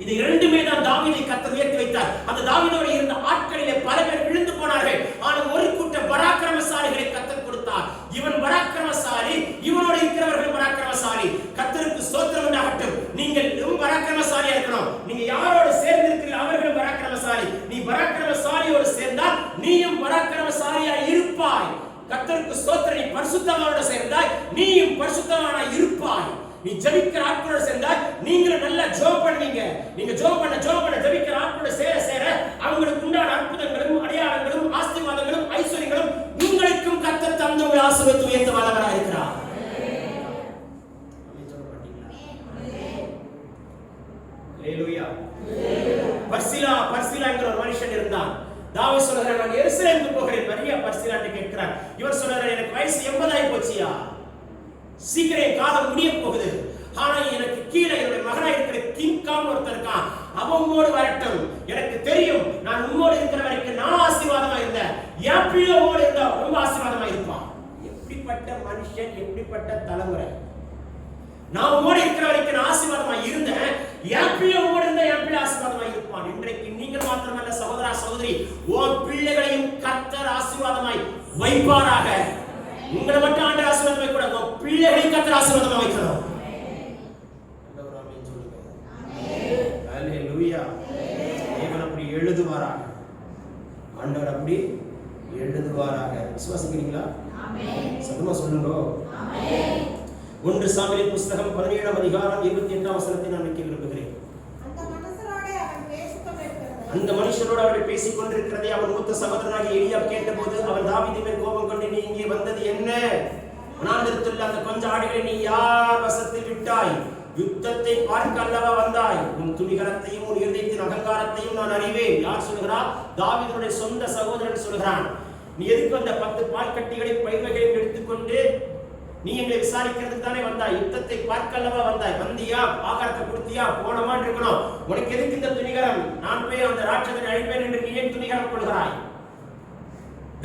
இது இரண்டுமே தான் தாவீதை கர்த்தர் உயர்த்தி வைத்தார். அந்த தாவீதோடு இருந்த ஆட்களிலே பல பேர் விழுந்து போனார்கள். ஆனால் ஒரு கூட்ட பராக்கிரமசாலிகளை கர்த்தர் கொடுத்தார். இவன் பராக்கிரமசாலி, இவனோடு இருக்கிறவர்கள் பராக்கிரமசாலி. கர்த்தருக்கு ஸ்தோத்திரம் உண்டாகட்டும். நீங்கள் பராக்கிரமசாலியா இருக்கணும். நீங்க யாரோடு சேர்ந்து இருக்கிறீர்கள் அவர்களும் பராக்கிரமசாலி. நீ பராக்கிரமசாலியோடு சேர்ந்தால் நீயும் பராக்கிரமசாலியா இருப்பாய். கர்த்தருக்கு ஸ்தோத்திரம். நீ பரிசுத்தவானோடு சேர்ந்தால் நீயும் பரிசுத்தவானாய் இருப்பாய். நீ ஜெபிக்கிற ஆட்களோடு சேர்ந்தால் நீங்களும் நல்லா ஜெபம் பண்ணுவீங்க. நீங்க ஜெபம் பண்ண ஜெபிக்கிற ஆட்களோடு சேர அவங்களுக்கு உண்டான அற்புதங்களும் அடையாளங்களும் ஆசீர்வாதங்களும் ஐஸ்வர்யங்களும் உங்களுக்கும் கர்த்தர் தந்து உங்களை ஆசீர்வதித்து உயர்த்த வல்லவராக இருக்கிறார். ஹல்லேலூயா. பர்சிலா என்கிற ஒரு மனுஷன் இருந்தான். தாவீது சொல்கிறான், நான் எருசலேமுக்கு போகிறேன். மரியா பர்சிலாட்ட கேட்கிறார். இவர் சொல்றார், எனக்கு வயசு 80 ஆகி போச்சியா, சீக்கிரம் காலம் முடிய போகுது. ஆனா எனக்கு கீழே என்னுடைய மகனாய் இருக்கிற கிங்காம் ஒருத்தர் இருக்கான், அவன் உம்மோடு வரட்டும். எனக்கு தெரியும், நான் உம்மோடு இருக்கிற வரைக்கும் நான் ஆசீர்வாதமா இருந்தேன், என் பிள்ளை உம்மோடு இருந்தா ரொம்ப ஆசீர்வாதமா இருப்பான். எப்படிப்பட்ட மனுஷன், எப்படிப்பட்ட தலைமுறை! நான் உம்மோடு இருக்கிற வரைக்கும் நான் ஆசீர்வாதமா இருந்தேன், என் பிள்ளை உம்மோடு இருந்தா என் பிள்ளை ஆசீர்வாதமா இருப்பான். இன்றைக்கு நீங்கள் மாத்திரமல்ல சகோதரா சகோதரி, உன் பிள்ளைகளையும் கர்த்தர் ஆசீர்வாதமாய் வைப்பாராக. உங்களை மட்டும் ஆண்டவர் ஆசீர்வாதம் வைக்க கூடாது, உன் பிள்ளைகளையும் கர்த்தர் ஆசீர்வாதமா வைக்கணும். ஹல்லேலூயா. தேவன் அப்படி எழுதுவாராக, ஆண்டவர் அப்படி எழுதுவாராக. விசுவாசிக்கிறீங்களா? சத்தமா சொல்லுங்க. 1 சாமுவேல் புஸ்தகம் 17ஆம் அதிகாரம் 28ஆம் வசனத்தை நான் வைக்க விரும்புகிறேன். அந்த மனுஷனோடு அவர்கள் பேசிக் கொண்டிருக்கிறதை அவன் மூத்த சகோதரனாகிய எலியாப் கேட்டபோது, அவன் தாவீதின் மேல் கோபம் கொண்டு, நீ இங்கே வந்தது என்ன? வனாந்திரத்தில் அந்த கொஞ்ச ஆடுகளை நீ யார் வசத்தில் விட்டாய்? யுத்தத்தை பார்க்க அல்லவா வந்தாய்? உன் துணிகரத்தையும் உன் இருதயத்தின் அகங்காரத்தையும் நான் அறிவேன். யார் சொல்கிறார்? தாவீதுடைய சொந்த சகோதரன் சொல்கிறான். நீ எதுக்கு அந்த 10 பால் கட்டிகளை பைவைகளையும் எடுத்துக்கொண்டு நீ எங்களை விசாரிக்கிறதுக்கு தானே வந்தாய்? யுத்தத்தை பார்க்க அல்லவா வந்தாய்? வந்தியா? ஆகாரத்தை கொடுத்தியா? போனமான் இருக்கணும். உனக்கு எதுக்கு இந்த துணிகரம்? நான் போய் அந்த ராட்சதனை அழிப்பேன் என்று நீ ஏன் துணிகரம் கொள்கிறாய்?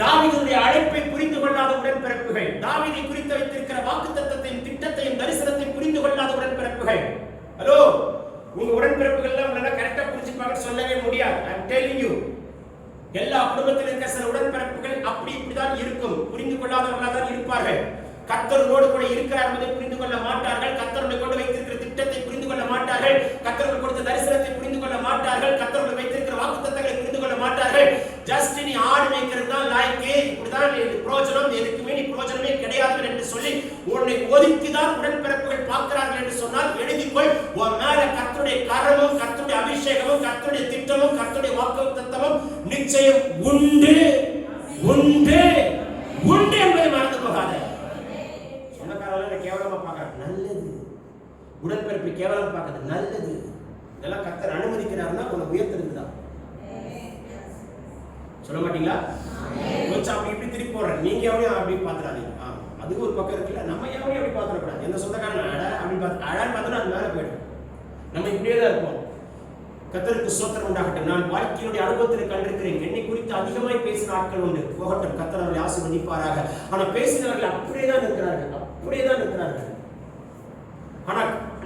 தாவீதுடைய அழைப்பை புரிந்து கொள்ளாத உடன்பிறப்புகள், தாவீதை குறித்து வைத்திருக்கிற வாக்குத்தத்தத்தையும் திட்டத்தையும் தரிசனத்தையும் புரிந்து கொள்ளாத உடன்பிறப்புகள். ஹலோ, உங்க உடன்பிறப்புகள் எல்லாம் உங்களால கரெக்டா புரிஞ்சுப்பாங்க சொல்லவே முடியாது. ஐ அம் டெல்லிங் யூ. எல்லா குடும்பத்தில் இருக்கிற சில உடன்பிறப்புகள் அப்படி இப்படிதான் இருக்கும், புரிந்து கொள்ளாதவர்களாக தான் இருப்பார்கள். கர்த்தரோடு கூட இருக்கிறார் என்பதை புரிந்து கொள்ள மாட்டார்கள், கர்த்தரோடு கொண்டு வைத்திருக்கிற திட்டத்தை புரிந்து கொள்ள மாட்டார்கள், கர்த்தரோடு கொடுத்த தரிசனத்தை புரிந்து கொள்ள மாட்டார்கள், கர்த்தரோடு வைத்திருக்கிற வாக்குத்தத்தங்களை புரிந்து கொள்ள மாட்டார்கள். ஜஸ்ட் நீ ஆடு மேய்க்கிறது தான் லாய்க்கு, இப்படிதான் பிரயோஜனம், எதுக்குமே நீ பிரயோஜனமே கிடையாது என்று சொல்லி உன்னை ஒதுக்கிதான் உடன்பிறப்புகள் பார்க்கிறார்கள் என்று சொன்னால் எழுதிக்கொள், உன் மேல கர்த்தருடைய கரமும் கர்த்தருடைய அபிஷேகமும் கர்த்தருடைய திட்டமும் கர்த்தருடைய வாக்குத்தத்தமும் நிச்சயம் உண்டு உண்டு உண்டு என்பதை மறந்து போகாத. சொந்தக்காரர்களை கேவலமா பார்க்கறது நல்லது, உடன்பிறப்பை கேவலமா பார்க்கறது நல்லது. இதெல்லாம் கர்த்தர் அனுமதிக்கிறாருன்னா உன்னை உயர்த்திருக்குதான். சொல்ல மாட்டீங்களா? கொஞ்சம் அப்படி இப்படி திருப்பி போடுறேன், நீங்க எவனையும் அப்படி பாத்துறாதீங்க. அது ஒரு பக்கம் இருக்குல்ல, நம்ம எவனையும் அப்படி பாத்துறக்கூடாது. எந்த சொந்தக்காரன் அழ அப்படி பார்த்து அழான்னு பார்த்தோன்னா அது மேலே போயிடும். நம்ம இப்படியே தான் இருப்போம். கர்த்தருக்கு ஸ்தோத்திரம் உண்டாகட்டும். நான் வாழ்க்கையுடைய அனுபவத்தில் கண்டிருக்கிறேன், என்னை குறித்து அதிகமாய் பேசின ஆட்கள் உண்டு. போகட்டும், கர்த்தர் அவர்களை ஆசீர்வதிப்பாராக. ஆனா பேசினவர்கள் அப்படியே தான் இருக்கிறார்கள், அப்படியே தான் இருக்கிறார்கள். ஆனா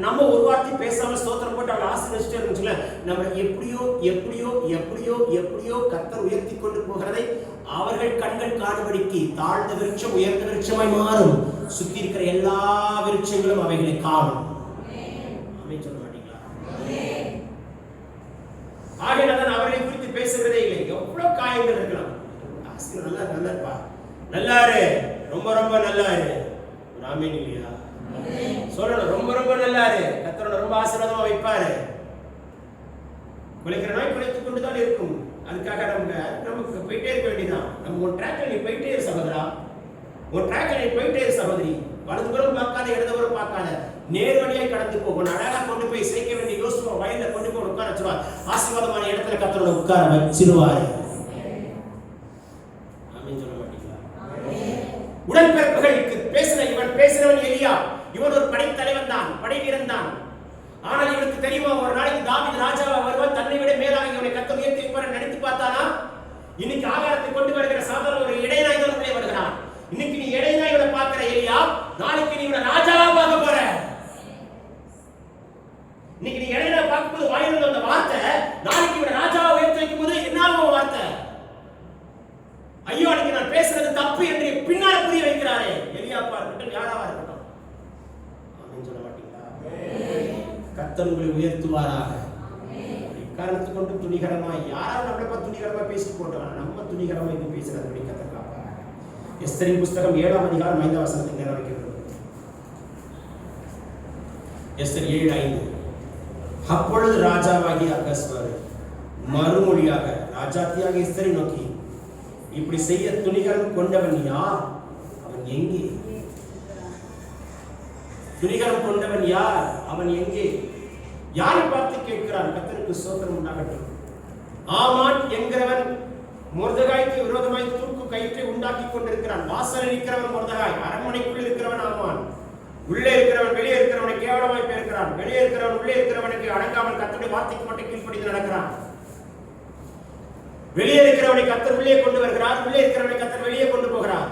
நம்ம ஒரு வார்த்தை பேசாம ஸ்தோத்திரம் போட்டு அவளை ஆசீர்வதிச்சுட்டே இருந்துச்சுல, நம்ம எப்படியோ எப்படியோ எப்படியோ எப்படியோ கர்த்தர் உயர்த்தி கொண்டு போகிறதை அவர்கள் கண்கள் காணும்படிக்கு தாழ்ந்த விருட்சம் உயர்ந்த விருட்சமாய் மாறும். சுத்தி இருக்கிற எல்லா விருட்சங்களும் அவைகளை காணும். ஆமென் சொல்ல மாட்டீங்களா? ஆகையால் அவர்களை குறித்து பேசுகிறதே இல்லை. எவ்வளவு காயங்கள் இருக்கலாம். நல்லா நல்லாப்பா, நல்லாரு, ரொம்ப ரொம்ப நல்லாரு. ஆமென் இல்லையா? சொல்லணும், ரொம்ப ரொம்ப நல்லாரு, கர்த்தரோட ரொம்ப ஆசீர்வாதமா வைப்பாரு. குலைக்கிற நாய் குலைத்துக் கொண்டுதான் இருக்கும். அதுக்காக நமக்கு போயிட்டே இருக்க வேண்டியதான். நம்ம ஒரு ட்ராக்ல நீ போயிட்டே இரு சகோதரா, ஒரு ட்ராக்ல நீ போயிட்டே இரு சகோதரி. வலதுபுறம் பார்க்காத, இடதுபுறம் பார்க்காத, நேர் வழியாய் கடந்து போகணும். அழகா கொண்டு போய் சேர்க்க வேண்டிய யோசுவா வயல்ல கொண்டு போய் உட்கார வச்சிருவார். ஆசீர்வாதமான இடத்துல கர்த்தரோட உட்கார வச்சிருவாரு. ஆமென் சொல்ல மாட்டீங்களா? உடன்பிறப்புகளுக்கு பேசினவன் எலியா. இவன் ஒரு படைத்தலைவன் தான், படை வீரன் தான். ஆனால் இவனுக்கு தெரியுமா, ஒரு நாளைக்கு தாவீது ராஜாவா வருவான், தன்னை விட மேலாக இவனை கர்த்தர் உயர்த்தி வைப்பார் நினைத்து பார்த்தானா? இன்னைக்கு ஆகாரத்தை கொண்டு வருகிற சாதாரண ஒரு இடைநாய் தான் உள்ளே வருகிறான். இன்னைக்கு நீ இடைநாயோட பார்க்கிற எலியா, நாளைக்கு நீ இவனை ராஜாவா பார்க்க போற. இன்னைக்கு நீ இடைநாய் பார்க்கும்போது வாயிலிருந்து அந்த வார்த்தை, நாளைக்கு இவனை ராஜாவா உயர்த்தி வைக்கும் போது என்ன வார்த்தை? ஐயோ, அன்னைக்கு நான் பேசுறது தப்பு என்று பின்னால புரிய வைக்கிறாரே. எலியாப்பா இருக்கட்டும், யாராவா இருக்கட்டும். ஆமென் சொல்ல மாட்டீங்களா? கர்த்தர் உங்களை உயர்த்துவாராக. காரணத்தை கொண்டு துணிகரமாய் யாராவது நம்மளை பார்த்து துணிகரமா பேசி போட்டோம், நம்ம துணிகரமா இது பேசுறது கர்த்தர் காப்பாராக. எஸ்தரின் புஸ்தகம் 7ஆம் அதிகாரம் 5ஆம் வசனத்தை நிறைவேற்றுகிறது. எஸ்தர் 7:5. அப்பொழுது ராஜாவாகிய அகஸ்வர் மறுமொழியாக ராஜாத்தியாக எஸ்தரை நோக்கி, இப்படி செய்ய துணிகரம் கொண்டவன் யார்? அவன் எங்கே? துணிகரம் கொண்டவன் யார்? அவன் எங்கே? யாரை பார்த்து கேட்கிறான்? கர்த்தருக்கு ஸ்தோத்திரம் உண்டாகட்டும். ஆமான் என்கிறவன் மொர்தெகாய்க்கு விரோதமாய் தூக்கு கயிற்றை உண்டாக்கி கொண்டிருக்கிறான். வாசலில் இருக்கிறவன் மொர்தெகாய், அரண்மனைக்குள் இருக்கிறவன் ஆமான். உள்ளே இருக்கிறவன் வெளியே இருக்கிறவனை கேவலமாய் பேசுகிறான். வெளியே இருக்கிறவன் உள்ளே இருக்கிறவனுக்கு அடங்காமல் கர்த்தருடைய வார்த்தைக்கு மட்டும் கீழ்ப்படிந்து நடக்கிறான். வெளியே இருக்கிறவனை கர்த்தர் உள்ளே கொண்டு வருகிறார், உள்ளே இருக்கிறவனை கர்த்தர் வெளியே கொண்டு போகிறார்.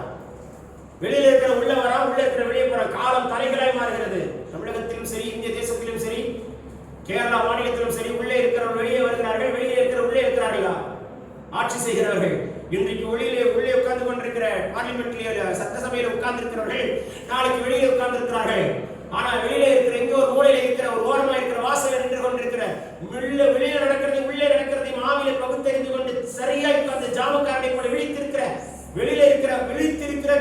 வெளியில இருக்கிற உள்ள வரா, உள்ள இருக்கிற வெளியே போற. காலம் தலைகளாய் மாறுகிறது. தமிழகத்திலும் சரி, இந்திய தேசத்திலும் சரி, கேரளா மாநிலத்திலும் சரி, உள்ளே இருக்கிறவர்கள் வெளியே வருகிறார்கள், வெளியே இருக்கிற உள்ளே இருக்கிறார்களா ஆட்சி செய்கிறவர்கள். இன்றைக்கு உள்ளே உட்கார்ந்து கொண்டிருக்கிற பார்லிமெண்ட்ல சட்டசபையில் உட்கார்ந்து இருக்கிறவர்கள் நாளைக்கு வெளியே உட்கார்ந்து இருக்கிறார்கள். ஆனால் வெளியில இருக்கிற எங்க ஒரு மூலையில இருக்கிற ஒரு ஓரமா இருக்கிற வாசலில் நின்று கொண்டிருக்கிற வெளியில நடக்கிறது உள்ளே நடக்கிறது ஆவியில பகுத்தறிந்து கொண்டு சரியாய் உட்கார்ந்து ஜாமக்காரனை போல விழித்திருக்கிற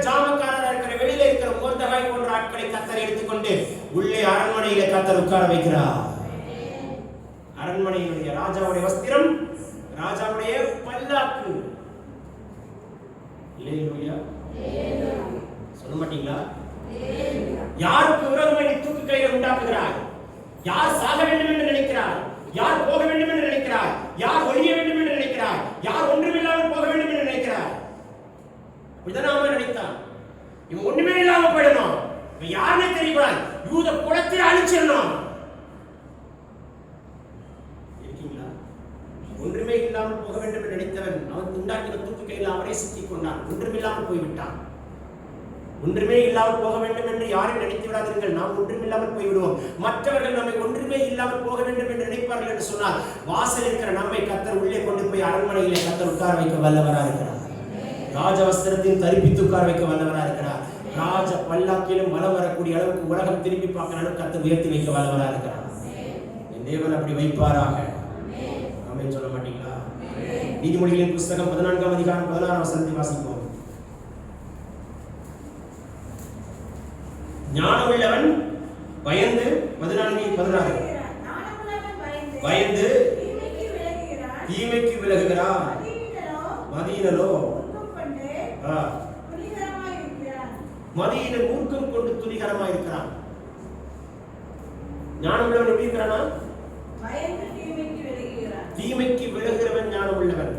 ஜாமக்காரராக இருக்கிற வெளியில இருக்கிற மொர்தெகாய் போன்ற ஆட்களை கர்த்தர் எடுத்துக்கொண்டு உள்ளே அரண்மனையில கர்த்தர் உட்கார வைக்கிறார். அரண்மனையினுடைய ராஜாவுடைய வஸ்திரம், ராஜாவுடைய பல்லாக்கு. அல்லேலூயா. சொல்ல மாட்டீங்களா? யாருக்கு விரோதமாக நீ தூக்கு கையில உண்டாக்குகிறாய்? யார் சாக வேண்டும் என்று நினைக்கிறாய்? யார் போக வேண்டும் என்று நினைக்கிறாய்? யார் ஒழிய வேண்டும் என்று நினைக்கிறாய்? யார் ஒன்றுமில்லாமல் போக வேண்டும் என்று நினைக்கிறாய்? இப்படிதான் அவன் நினைத்தான். இவன் ஒண்ணுமே இல்லாம போயிடணும். இவன் யாருன்னே தெரியல. யூத குலத்தை அழிச்சிடணும். இருக்கீங்களா? ஒன்றுமே இல்லாமல் போக வேண்டும் என்று நினைத்தவன் அவன் உண்டாக்கின தூக்கு கையில் அவரே சிக்கிக் கொண்டான். ஒன்றுமில்லாமல் போய்விட்டான். ஒன்றுமே இல்லாமல் போக வேண்டும் என்று யாரும் நினைத்து விடாதீர்கள். நாம் ஒன்றுமில்லாமல் போய்விடுவோம். மற்றவர்கள் நம்மை ஒன்றுமே இல்லாமல் போக வேண்டும் என்று நினைப்பார்கள் என்று சொன்னால் வாசல் இருக்கிற நம்மை கர்த்தர் உள்ளே கொண்டு போய் அரண்மனையிலே கர்த்தர் உட்கார வைக்க வல்லவராக இருக்கிறார். ராஜ வஸ்திரத்தையும் தரிப்பித்து உட்கார வைக்க வல்லவராக இருக்கிறார். ராஜ பல்லாக்கிலும் வலம் வரக்கூடிய அளவுக்கு உலகம் திரும்பி பார்க்கிற அளவுக்கு கர்த்தர் உயர்த்தி வைக்க வல்லவராக இருக்கிறார். என் தேவன் அப்படி வைப்பாராக. ஆமென் சொல்ல மாட்டீங்களா? நீதிமொழிகளின் புத்தகம் 14ஆம் அதிகாரம் 16ஆம் வசனத்தை வாசிப்போம். ஞானமுள்ளவன் பயந்து 14:16 பயந்து தீமைக்கு விலகுகிறான். மதியினோ மதியின மூர்க்கம் கொண்டு துணிகரமாய் இருக்கிறான். ஞானமுள்ளவன் எப்படி இருக்கிறானா? தீமைக்கு விலகுகிறவன் ஞானமுள்ளவன்.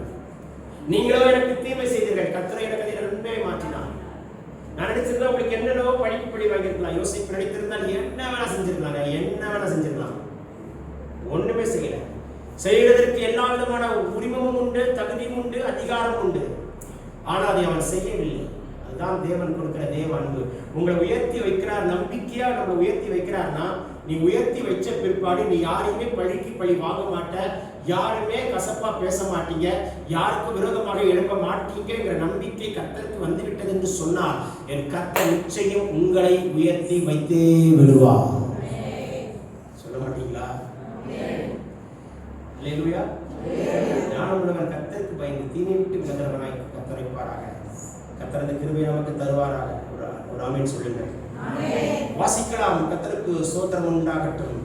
நீங்களோ எனக்கு தீமை செய்தீர்கள், கர்த்தர் எனக்கு அதை நன்மை மாற்றினார். நான் நினைச்சிருந்தா உங்களுக்கு என்னென்னவோ படி வாங்கிருக்கலாம். யோசிப்பு நினைத்திருந்தால் என்ன வேணா செஞ்சிருக்கலாம். ஒண்ணுமே செய்யல. செய்வதற்கு எல்லா விதமான உரிமமும் உண்டு, தகுதியும் உண்டு, அதிகாரம் உண்டு. ஆனால் அதை அவன் செய்யவில்லை. அதுதான் தேவன் கொடுக்கிற தேவ அன்பு. உங்களை உயர்த்தி வைக்கிறார், நம்பிக்கையா நம்மளை உயர்த்தி வைக்கிறார்னா நீ உயர்த்தி வச்ச பிற்பாடு நீ யாரையுமே பழிக்கு பழி வாங்க மாட்ட, யாருமே கசப்பா பேச மாட்டீங்க, யாருக்கும் விரோதமாக எழுப்ப மாட்டீங்கிற நம்பிக்கை கர்த்தருக்கு வந்துவிட்டது என்று சொன்னால் என் கர்த்தர் நிச்சயம் உங்களை உயர்த்தி வைத்தே விடுவார். சொல்ல மாட்டீங்களா? அல்லேலூயா. ஞானமுள்ளவன் கர்த்தருக்கு பயந்து தீமை விட்டு விலகிறவனாய் கர்த்தர் வைப்பாராக. கர்த்தர் அந்த கிருபையை நமக்கு தருவாராக. ஒரு ஆமென் சொல்லுங்கள். வாசிக்கலாம். கர்த்தருக்கு ஸ்தோத்திரம் உண்டாகட்டும்.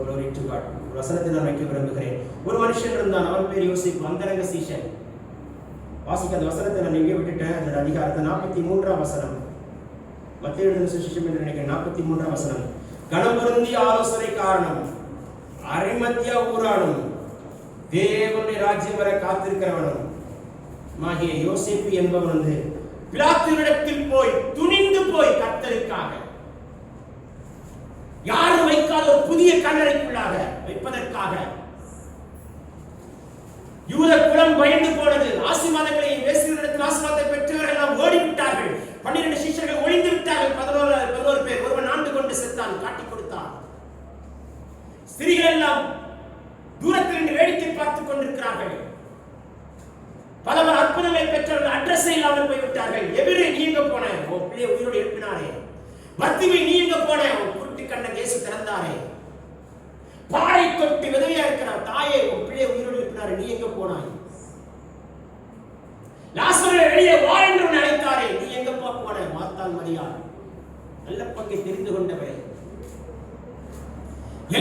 Glory to God. வசனத்தை நான் வைக்க விரும்புகிறேன். ஒரு மனுஷன் இருந்தான், அவன் பேர் யோசேப்பு, அந்தரங்க சீஷன். வாசிக்க அந்த வசனத்தை நான் எங்கே விட்டுட்டேன்? அந்த அதிகாரத்தை 43ஆம் வசனம். மத்தேயு எழுதின சுவிசேஷம் என்று நினைக்கிறேன். 43ஆம் வசனம். கணபொருந்திய ஆலோசனை காரணம், அரிமத்தியா ஊரானும், தேவனுடைய ராஜ்யம் வர காத்திருக்கிறவனும் ஆகிய யோசேப்பு என்பவன் வந்து பிலாத்துவினிடத்தில் போய் துணிந்து போய் கர்த்தருக்காக யாரும் வைக்காத ஒரு புதிய கல்லறைக்குள்ளாக வைப்பதற்காக யூத குலம் பயந்து போனது. ஆசீர்வாதங்களை இயேசுவினிடத்தில் ஆசீர்வாதத்தை பெற்றவர்கள் எல்லாம் ஓடிவிட்டார்கள். 12 சீஷர்கள் ஒளிந்து விட்டார்கள். 11 பேர். ஒருவன் ஆண்டு கொண்டு செத்தான், காட்டி கொடுத்தான். ஸ்திரீகள் எல்லாம் தூரத்தில் நின்று வேடிக்கை பார்த்துக் கொண்டிருக்கிறார்கள். பலவர் அற்புதங்களை பெற்றவர்கள் அட்ரஸை இல்லாமல் போய்விட்டார்கள். எபிரே நீ எங்க போன? உன் பிள்ளையை உயிரோடு எழுப்பினாரே. பர்த்திமை நீ எங்க போன? உன் குருட்டு கண்ண இயேசு திறந்தாரே. பாறை தொட்டி விதவையா இருக்கிறார் தாயே, உன் பிள்ளையை உயிரோடு எழுப்பினாரே, நீ எங்க போனாய்? லாசருவை வெளியே வா என்று அழைத்தாரே, நீ எங்க போன? மார்த்தாள் மரியாள் நல்ல பங்கை தெரிந்து கொண்டவை.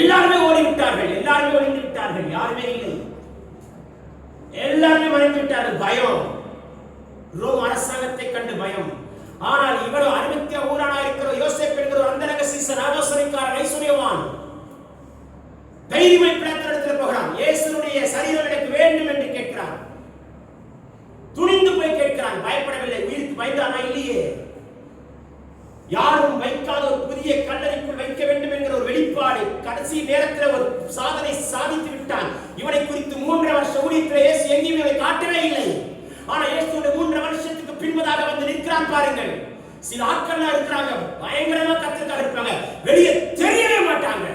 எல்லாருமே ஓடிவிட்டார்கள். எல்லாருமே ஒளிந்து விட்டார்கள். யாருமே இல்லை. எல்லாருமே மறைந்து விட்டார்கள். பயம். ரோம் அரசாங்கத்தை கண்டு பயம். ஆனால் இவரோ அரிமத்தியா ஊரானா இருக்கிற யோசேப்பு என்கிற அந்தரங்க சீசன், ஆலோசனைக்காரன், ஐஸ்வர்யவான், தைரியமாய் பிலாத்திடத்தில் போகிறான். இயேசுவுடைய சரீரம் எனக்கு வேண்டும் என்று கேட்கிறான். துணிந்து போய் கேட்கிறான். பயப்படவில்லை. உயிருக்கு பயந்தானா? இல்லையே. யாரும் வைக்காத ஒரு புதிய கல்லறைக்குள் வைக்க வேண்டும் என்கிற ஒரு வெளிப்பாடு. கடைசி நேரத்தில் ஒரு சாதனை சாதித்து விட்டான். இவனை குறித்து 3 வருஷ ஊழியத்தில் இயேசு எங்கேயும் இவனை காட்டவே இல்லை. ஆனா இயேசுடைய 3 வருஷத்துக்கு பின்பதாக வந்து நிற்கிறான் பாருங்கள். சில ஆட்கள் இருக்கிறாங்க, பயங்கரமா கர்த்தருக்காக இருப்பாங்க, வெளியே தெரியவே மாட்டாங்க.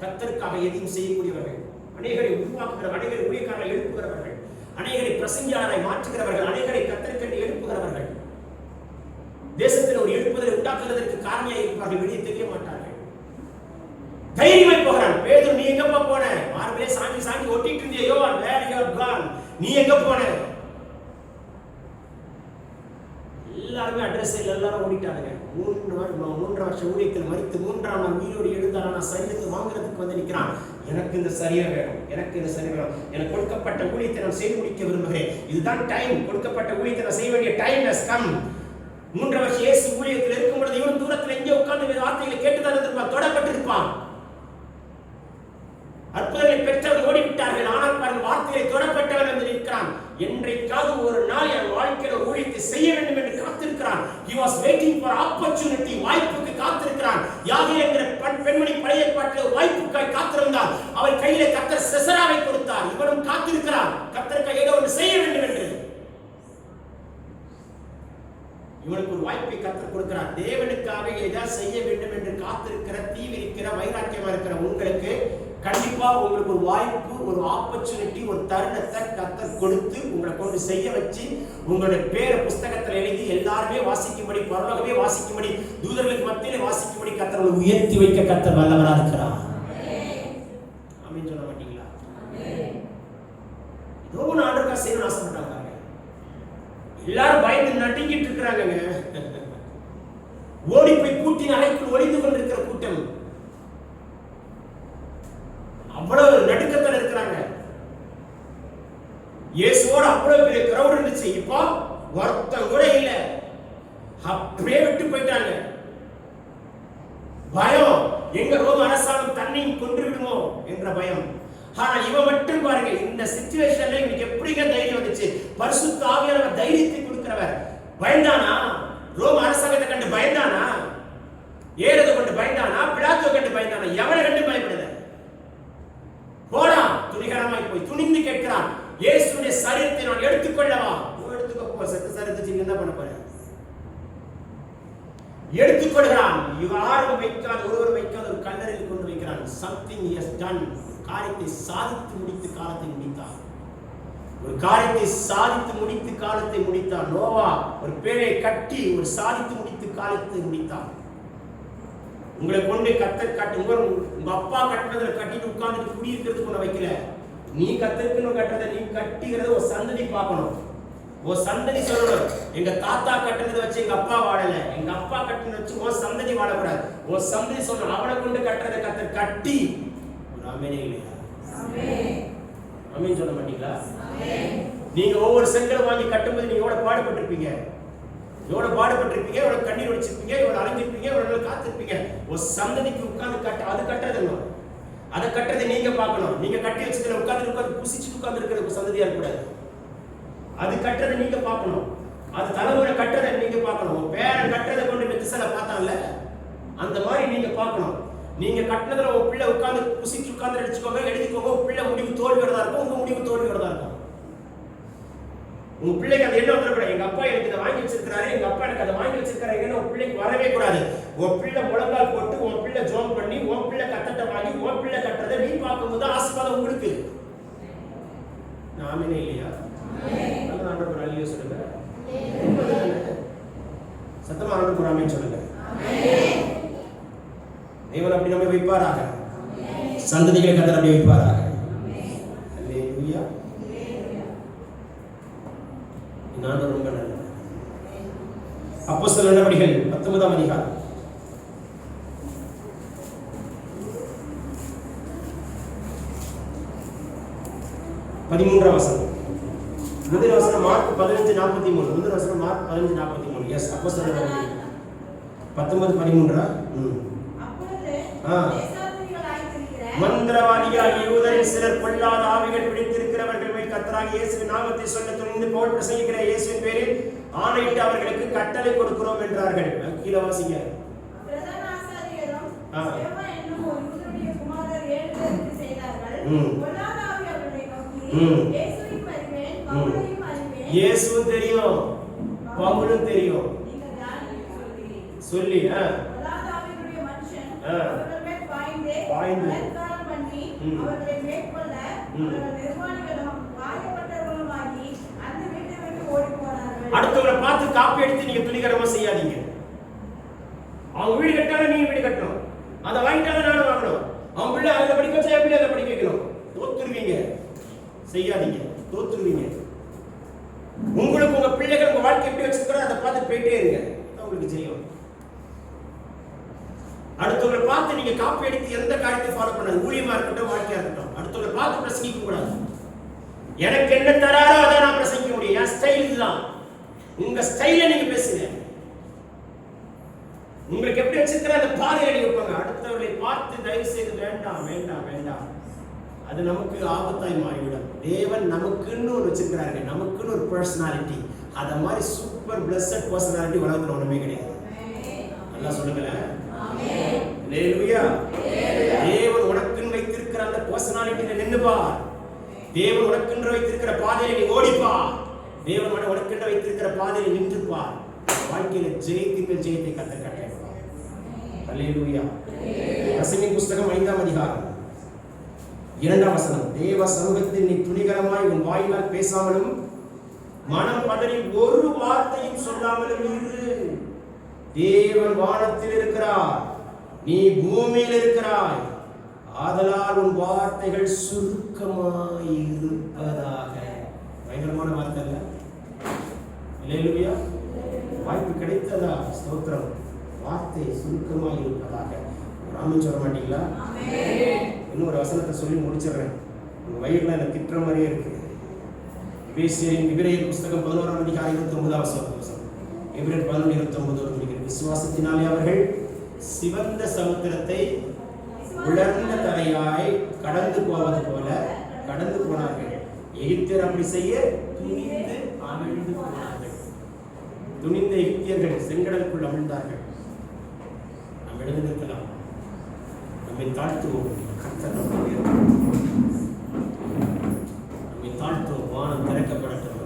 கர்த்தருக்காக எதையும் செய்யக்கூடியவர்கள், அநேகரை உருவாக்குகிறவர்கள், அநேகரை ஊழியக்காரரை எழுப்புகிறவர்கள், அநேகரை பிரசங்கியாளரை மாற்றுகிறவர்கள், அநேகரை கர்த்தருக்கென்று எழுப்புகிறவர்கள், தேசத்தில் ஒரு எழுப்புதலை உண்டாக்குவதற்கு காரணியாக இருப்பார்கள். வெளியே தெரிய மாட்டார்கள். தைரியமாய் போகிறான். பேதுரு, நீ எங்கப்பா போன? மார்பிலே சாங்கி சாங்கி ஒட்டிட்டு இருந்தியே, யோவான், வேர் யூ ஆர் கான், நீ எங்க போன? எல்லாருமே அட்ரஸ் இல்ல, எல்லாரும் ஓடிட்டாங்க. 3 வருஷ ஊழியத்தில் மரித்து 3ஆம் நாள் உயிரோடு எழுந்தாரா, நான் சரீரத்தை வாங்குறதுக்கு வந்து நிற்கிறான். எனக்கு இந்த சரீரம் வேணும், எனக்கு இந்த சரீரம் வேணும், எனக்கு கொடுக்கப்பட்ட ஊழியத்தை நான் செய்து முடிக்க விரும்புகிறேன். இதுதான் டைம், கொடுக்கப்பட்ட ஊழியத்தை நான் செய்ய வேண்டிய டைம் ஹஸ் கம். 3 வருஷம் இயேசு ஊழியத்தில் இருக்கும் பொழுது இவன் தூரத்தில் எங்கே உட்கார்ந்து வார்த்தைகளை கேட்டுதான் இருந்திருப்பான், தொடப்பட்டிருப்பான். அற்புதங்களை பெற்றவர்கள் ஓடிவிட்டார்கள். ஆனால் பாருங்கள், வார்த்தையை தொடப்பட்டவன் வந்து நிற்கிறான். என்றைக்காவது ஒரு நாள் என் வாழ்க்கையில ஊழியத்தை செய்ய வேண்டும் என்று காத்திருக்கிறான். He was waiting for opportunity. வாய்ப்புக்கு காத்திருக்கிறான். யாகே என்கிற பெண்மணி பழைய ஏற்பாட்டில் ஒரு வாய்ப்புக்காய் காத்திருந்தார். அவர் கையிலே கர்த்தர் செசராவை கொடுத்தார். இவனும் காத்திருக்கிறான், கர்த்தருக்காக ஏதோ ஒன்று செய்ய வேண்டும் என்று. இவனுக்கு ஒரு வாய்ப்பை கர்த்தர் கொடுக்கிறார். தேவனுக்காக ஏதாவது செய்ய வேண்டும் என்று காத்திருக்கிற, தீவிரிக்கிற, வைராக்கியமா இருக்கிற உங்களுக்கு கண்டிப்பா உங்களுக்கு ஒரு வாய்ப்பு, ஒரு ஆப்பர்ச்சுனிட்டி, ஒரு தருணத்தை கர்த்தர் கொடுத்து உங்களை கொண்டு செய்ய வச்சு உங்களுடைய பேரை புஸ்தகத்தில் எழுதி எல்லாருமே வாசிக்கும்படி, பரலோகமே வாசிக்கும்படி, தூதர்களுக்கு மத்தியிலே வாசிக்கும்படி கர்த்தர் உயர்த்தி வைக்க கர்த்தர் வல்லவராக இருக்கிறார். ஆமென் சொல்ல மாட்டீங்களா? ஏதோ ஒன்று ஆண்டவருக்காக செய்யணும்னு ஆசைப்பட்டாங்க. எல்லாரும் பயந்து நடுங்கிட்டு இருக்கிறாங்க. ஓடி போய் கூட்டின் அறைக்குள் ஒளிந்து கொண்டிருக்கிற கூட்டம் அவ்வளவு நடுக்கத்தில் இருக்கிறாங்க. இயேசுவோட அவ்வளவு பெரிய கிரௌட் இருந்துச்சு. இப்போ ஒருத்தன் கூட இல்ல, அப்படியே விட்டு போயிட்டாங்க. பயம், எங்க ரோம அரசாங்கம் தன்னையும் கொன்று விடுமோ என்ற பயம். ஆனா இவன் மட்டும் பாருங்க, இந்த சிச்சுவேஷன்ல இவனுக்கு எப்படிங்க தைரியம் வந்துச்சு? பரிசுத்த ஆவியானவர் தைரியத்தை கொடுக்கிறவர். பயந்தானா? ரோம அரசாங்கத்தை கண்டு பயந்தானா? ஏறதை கொண்டு பயந்தானா? பிலாத்துவை கண்டு பயந்தானா? எவனை கண்டு பயப்படல. போடா, துணிகரமாய் போய் துணிந்து கேட்கிறான். இயேசுவின் சரீரத்தை நான் எடுத்துக்கொள்ளவா? எடுத்துக்கோ, போ. செத்த சரீரத்தை என்ன பண்ண போற? எடுத்துக்கொள்கிறான். யாரும் வைக்காத, ஒருவர் வைக்காத ஒரு கல்லறையில் கொண்டு வைக்கிறான். Something he has done. காரியத்தை சாதித்து முடித்து காலத்தை முடித்தான். ஒரு காரியத்தை சாதித்து முடித்து காலத்தை முடித்தான். நோவா ஒரு பேரை கட்டி ஒரு சாதித்து முடித்து காலத்தை முடித்தான். உங்களை கொண்டு கர்த்தர் கட்டி, உங்க அப்பா கட்டுறதுல கட்டிட்டு உட்கார்ந்துட்டு குடியிருக்கிறதுக்கு ஒண்ணு வைக்கல. நீ கர்த்தருக்குன்னு கட்டுறதை நீ கட்டிக்கிறத ஒரு சந்ததி பார்க்கணும். ஒரு சந்ததி சொல்லணும், எங்க தாத்தா கட்டுறதை வச்சு எங்க அப்பா வாழல, எங்க அப்பா கட்டுறதை வச்சு ஒரு சந்ததி வாழக்கூடாது. ஒரு சந்ததி சொல்லணும், அவனை கொண்டு கட்டுறதை கர்த்தர் கட்டி. ஒரு ஆமெனே இல்லையா? ஆமென் சொல்ல மாட்டீங்களா? நீங்க ஒவ்வொரு செங்கலை வாங்கி கட்டும்போது நீங்க எவ்வளவு பாடுபட்டிருப்பீங்க, எவ்வளவு பாடுபட்டிருப்பீங்க, எவ்வளவு கண்ணீர் வச்சிருப்பீங்க, எவ்வளவு அலைஞ்சிருப்பீங்க, எவ்வளவு காத்திருப்பீங்க. ஒரு சந்ததிக்கு உட்கார்ந்து கட்ட, அது கட்டுறது என்ன? அதை கட்டுறதை நீங்க பார்க்கணும். நீங்க கட்டி வச்சதுல உட்கார்ந்து புசிச்சு உட்கார்ந்து இருக்கிற சந்ததியா இருக்கக்கூடாது. அது கட்டுறதை நீங்க பார்க்கணும். அது தலைமுறை கட்டுறதை நீங்க பார்க்கணும். பேரன் கட்டுறதை கொண்டு மெத்திசல பார்த்தாங்கல்ல, அந்த மாதிரி நீங்க பார்க்கணும். நீங்க கட்டினதுல உங்க பிள்ளை உட்கார்ந்து புசிச்சு உட்கார்ந்து அடிச்சுக்கோங்க, எழுதிக்கோங்க. உங்க பிள்ளை முடிவு தோல்வியோட தான் இருக்கும், உங்க முடிவு தோல்வியோட தான் இருக்கும். உங்க பிள்ளைக்கு அது என்ன வந்துடக்கூடாது, எங்க அப்பா எனக்கு இதை வாங்கி வச்சிருக்காரு, எங்க அப்பா எனக்கு அதை வாங்கி வச்சிருக்காரு, உங்க பிள்ளைக்கு வரவே கூடாது. உன் பிள்ளை முழங்கால் போட்டு, உன் பிள்ளை ஜோம் பண்ணி, உன் பிள்ளை கட்டத்தை வாங்கி, உன் பிள்ளை கட்டுறதை நீ பார்க்கும்போது ஆசீர்வாதம் உங்களுக்கு. ஆமென் இல்லையா? ஆண்டவர் நல்ல சொல்லுங்க, சத்தமா ஆண்டவர் ஆமென் சொல்லுங்க. தேவன் அப்படி நம்ம வைப்பாராக, சந்ததிகளை கர்த்தர் அப்படி வைப்பாராக. அல்லேலூயா. நான் ரொம்ப நல்லது. அப்போஸ்தலர் நடவடிக்கைகள் 19ஆம் அதிகாரம் 13ஆம் வசனம். முதல் வசனம் மார்க் 15:43. முதல் வசனம் மார்க் 15:43. எஸ், அப்போஸ்தலர் நடவடிக்கைகள் 19:13. அப்பொழுது தேசாதிபதிகளாகிய மந்திரவாதிகளாகிய யூதரில் சிலர் பொல்லாத ஆவிகள் பிடித்திருக்கிறவர்கள் மேல் கர்த்தராகிய இயேசுவின் நாமத்தை சொல்ல துணிந்து பவுல் பிரசங்கிக்கிற இயேசுவின் பேரில் ஆணையிட்டு அவர்களுக்கு கட்டளை கொடுக்கிறோம் என்றார்கள். கீழே வாசிங்க. பிரதான ஆசாரியரும் சேவா என்னும் ஒரு யூதருடைய குமாரர் 7 பேருக்கு செய்தார்கள். பொல்லாத ஆவி அவர்களை நோக்கி, இயேசுவையும் அறிவேன், பவுலையும் அறிவேன். இயேசுவும் தெரியும், பவுலும் தெரியும். நீங்க யாருன்னு சொல்லி பொல்லாத ஆவியுடைய மனுஷன் அவர்கள் மேல் பாய்ந்து பலாத்காரம் பண்ணி அவர்களை மேற்கொள்ள அவர்கள் நிர்வாணிகளும் காயப்பட்டவர்களுமாகி அந்த வீட்டை விட்டு ஓடி போனார்கள். அடுத்தவங்களை பார்த்து காப்பி எடுத்து நீங்க துணிகரமா செய்யாதீங்க. அவங்க வீடு கட்டாலும் நீங்க வீடு கட்டணும், அதை வாங்கிட்டாலும் நானும் வாங்கணும். அவங்க பிள்ளை அதை படிக்க வச்சா எப்படி அதை படிக்க வைக்கணும்? தோத்துருவீங்க, செய்யாதீங்க, தோத்துருவீங்க. உங்களுக்கு உங்க பிள்ளைகள் உங்க வாழ்க்கை எப்படி வச்சிருக்கிறோம் அதை பார்த்து போயிட்டே இருங்க, உங்களுக்கு தெரியும். அடுத்தவங்களை பார்த்து நீங்க காப்பி எடுத்து எந்த காரியத்தை ஃபாலோ பண்ணாது, ஊழியமா இருக்கட்டும் வாழ்க்கையா இருக்கட்டும். அடுத்தவங்களை பார்த்து பிரசங்கிக்க கூடாது. எனக்கு என்ன தராரோ அதை நான் பிரசங்கிக்க முடியும். என் ஸ்டைல் தான். உங்க ஸ்டைல நீங்க பேசுங்க. உங்களுக்கு எப்படி வச்சிருக்கிற அந்த பாதையை நீங்க போங்க. அடுத்தவர்களை பார்த்து தயவு செய்து வேண்டாம் வேண்டாம் வேண்டாம், அது நமக்கு ஆபத்தாய் மாறிவிடும். தேவன் நமக்குன்னு ஒரு வச்சிருக்கிறாரு, நமக்குன்னு ஒரு பர்சனாலிட்டி. அத மாதிரி சூப்பர் பிளஸட் பர்சனாலிட்டி உலகத்துல ஒண்ணுமே கிடையாது. நல்லா சொல்லுங்களேன். அல்லேலூயா. தேவன் உனக்குன்னு வைத்திருக்கிற அந்த பர்சனாலிட்டியில நின்னு பார். தேவன் உனக்கென்று வைத்திருக்கிற பாதையில நீ ஓடிப்பா. தேவன் உனக்கென்று வைத்திருக்கிற பாதையில நின்று பார். வாழ்க்கையில ஜெயித்துங்கள், ஜெயத்தை கர்த்தர் கட்டளையிடுவார். அல்லேலூயா. பிரசங்கின் புஸ்தகம் 5ஆம் அதிகாரம் 2ஆம் வசனம். தேவ சமூகத்தில் நீ துணிகரமாய் உன் வாயினால் பேசாமலும் மனம் பதறி ஒரு வார்த்தையும் சொல்லாமலும் இரு. தேவன் வானத்தில் இருக்கிறார், நீ பூமியில் இருக்கிறாய். ஆதலால் உன் வார்த்தைகள் சுருக்கமாய் இருப்பதாக. பயங்கரமான வார்த்தை இல்ல? அல்லேலூயா. வாய்ப்பு கிடைத்ததா? ஸ்தோத்திரம். வார்த்தை சுருக்கமாய் இருப்பதாக. ஆமென் சொல்ல மாட்டீங்களா? இன்னொரு வசனத்தை சொல்லி முடிச்சிடுறேன். உங்க வயிறுல என்ன திட்டுற மாதிரியே இருக்கு. எபிரேயர் புஸ்தகம் 11ஆம் அதிகாரம் 29ஆம் வசனம். எபிரேயர் 11:29 விசுவாசத்தினாலே அவர்கள் சிவந்த சமுத்திரத்தை உலர்ந்த தரையாய் கடந்து போவது போல கடந்து போனார்கள். எகிப்தியர் அப்படி செய்ய துணிந்து அமிழ்ந்து போனார்கள். துணிந்த எகிப்தியர்கள் செங்கடலுக்குள் அமிழ்ந்தார்கள். நாம் எழுந்திருக்கலாம், நம்மை தாழ்த்துவோம். கர்த்தர் நம்மை தாழ்த்துவோம். வானம் திறக்கப்படட்டும்.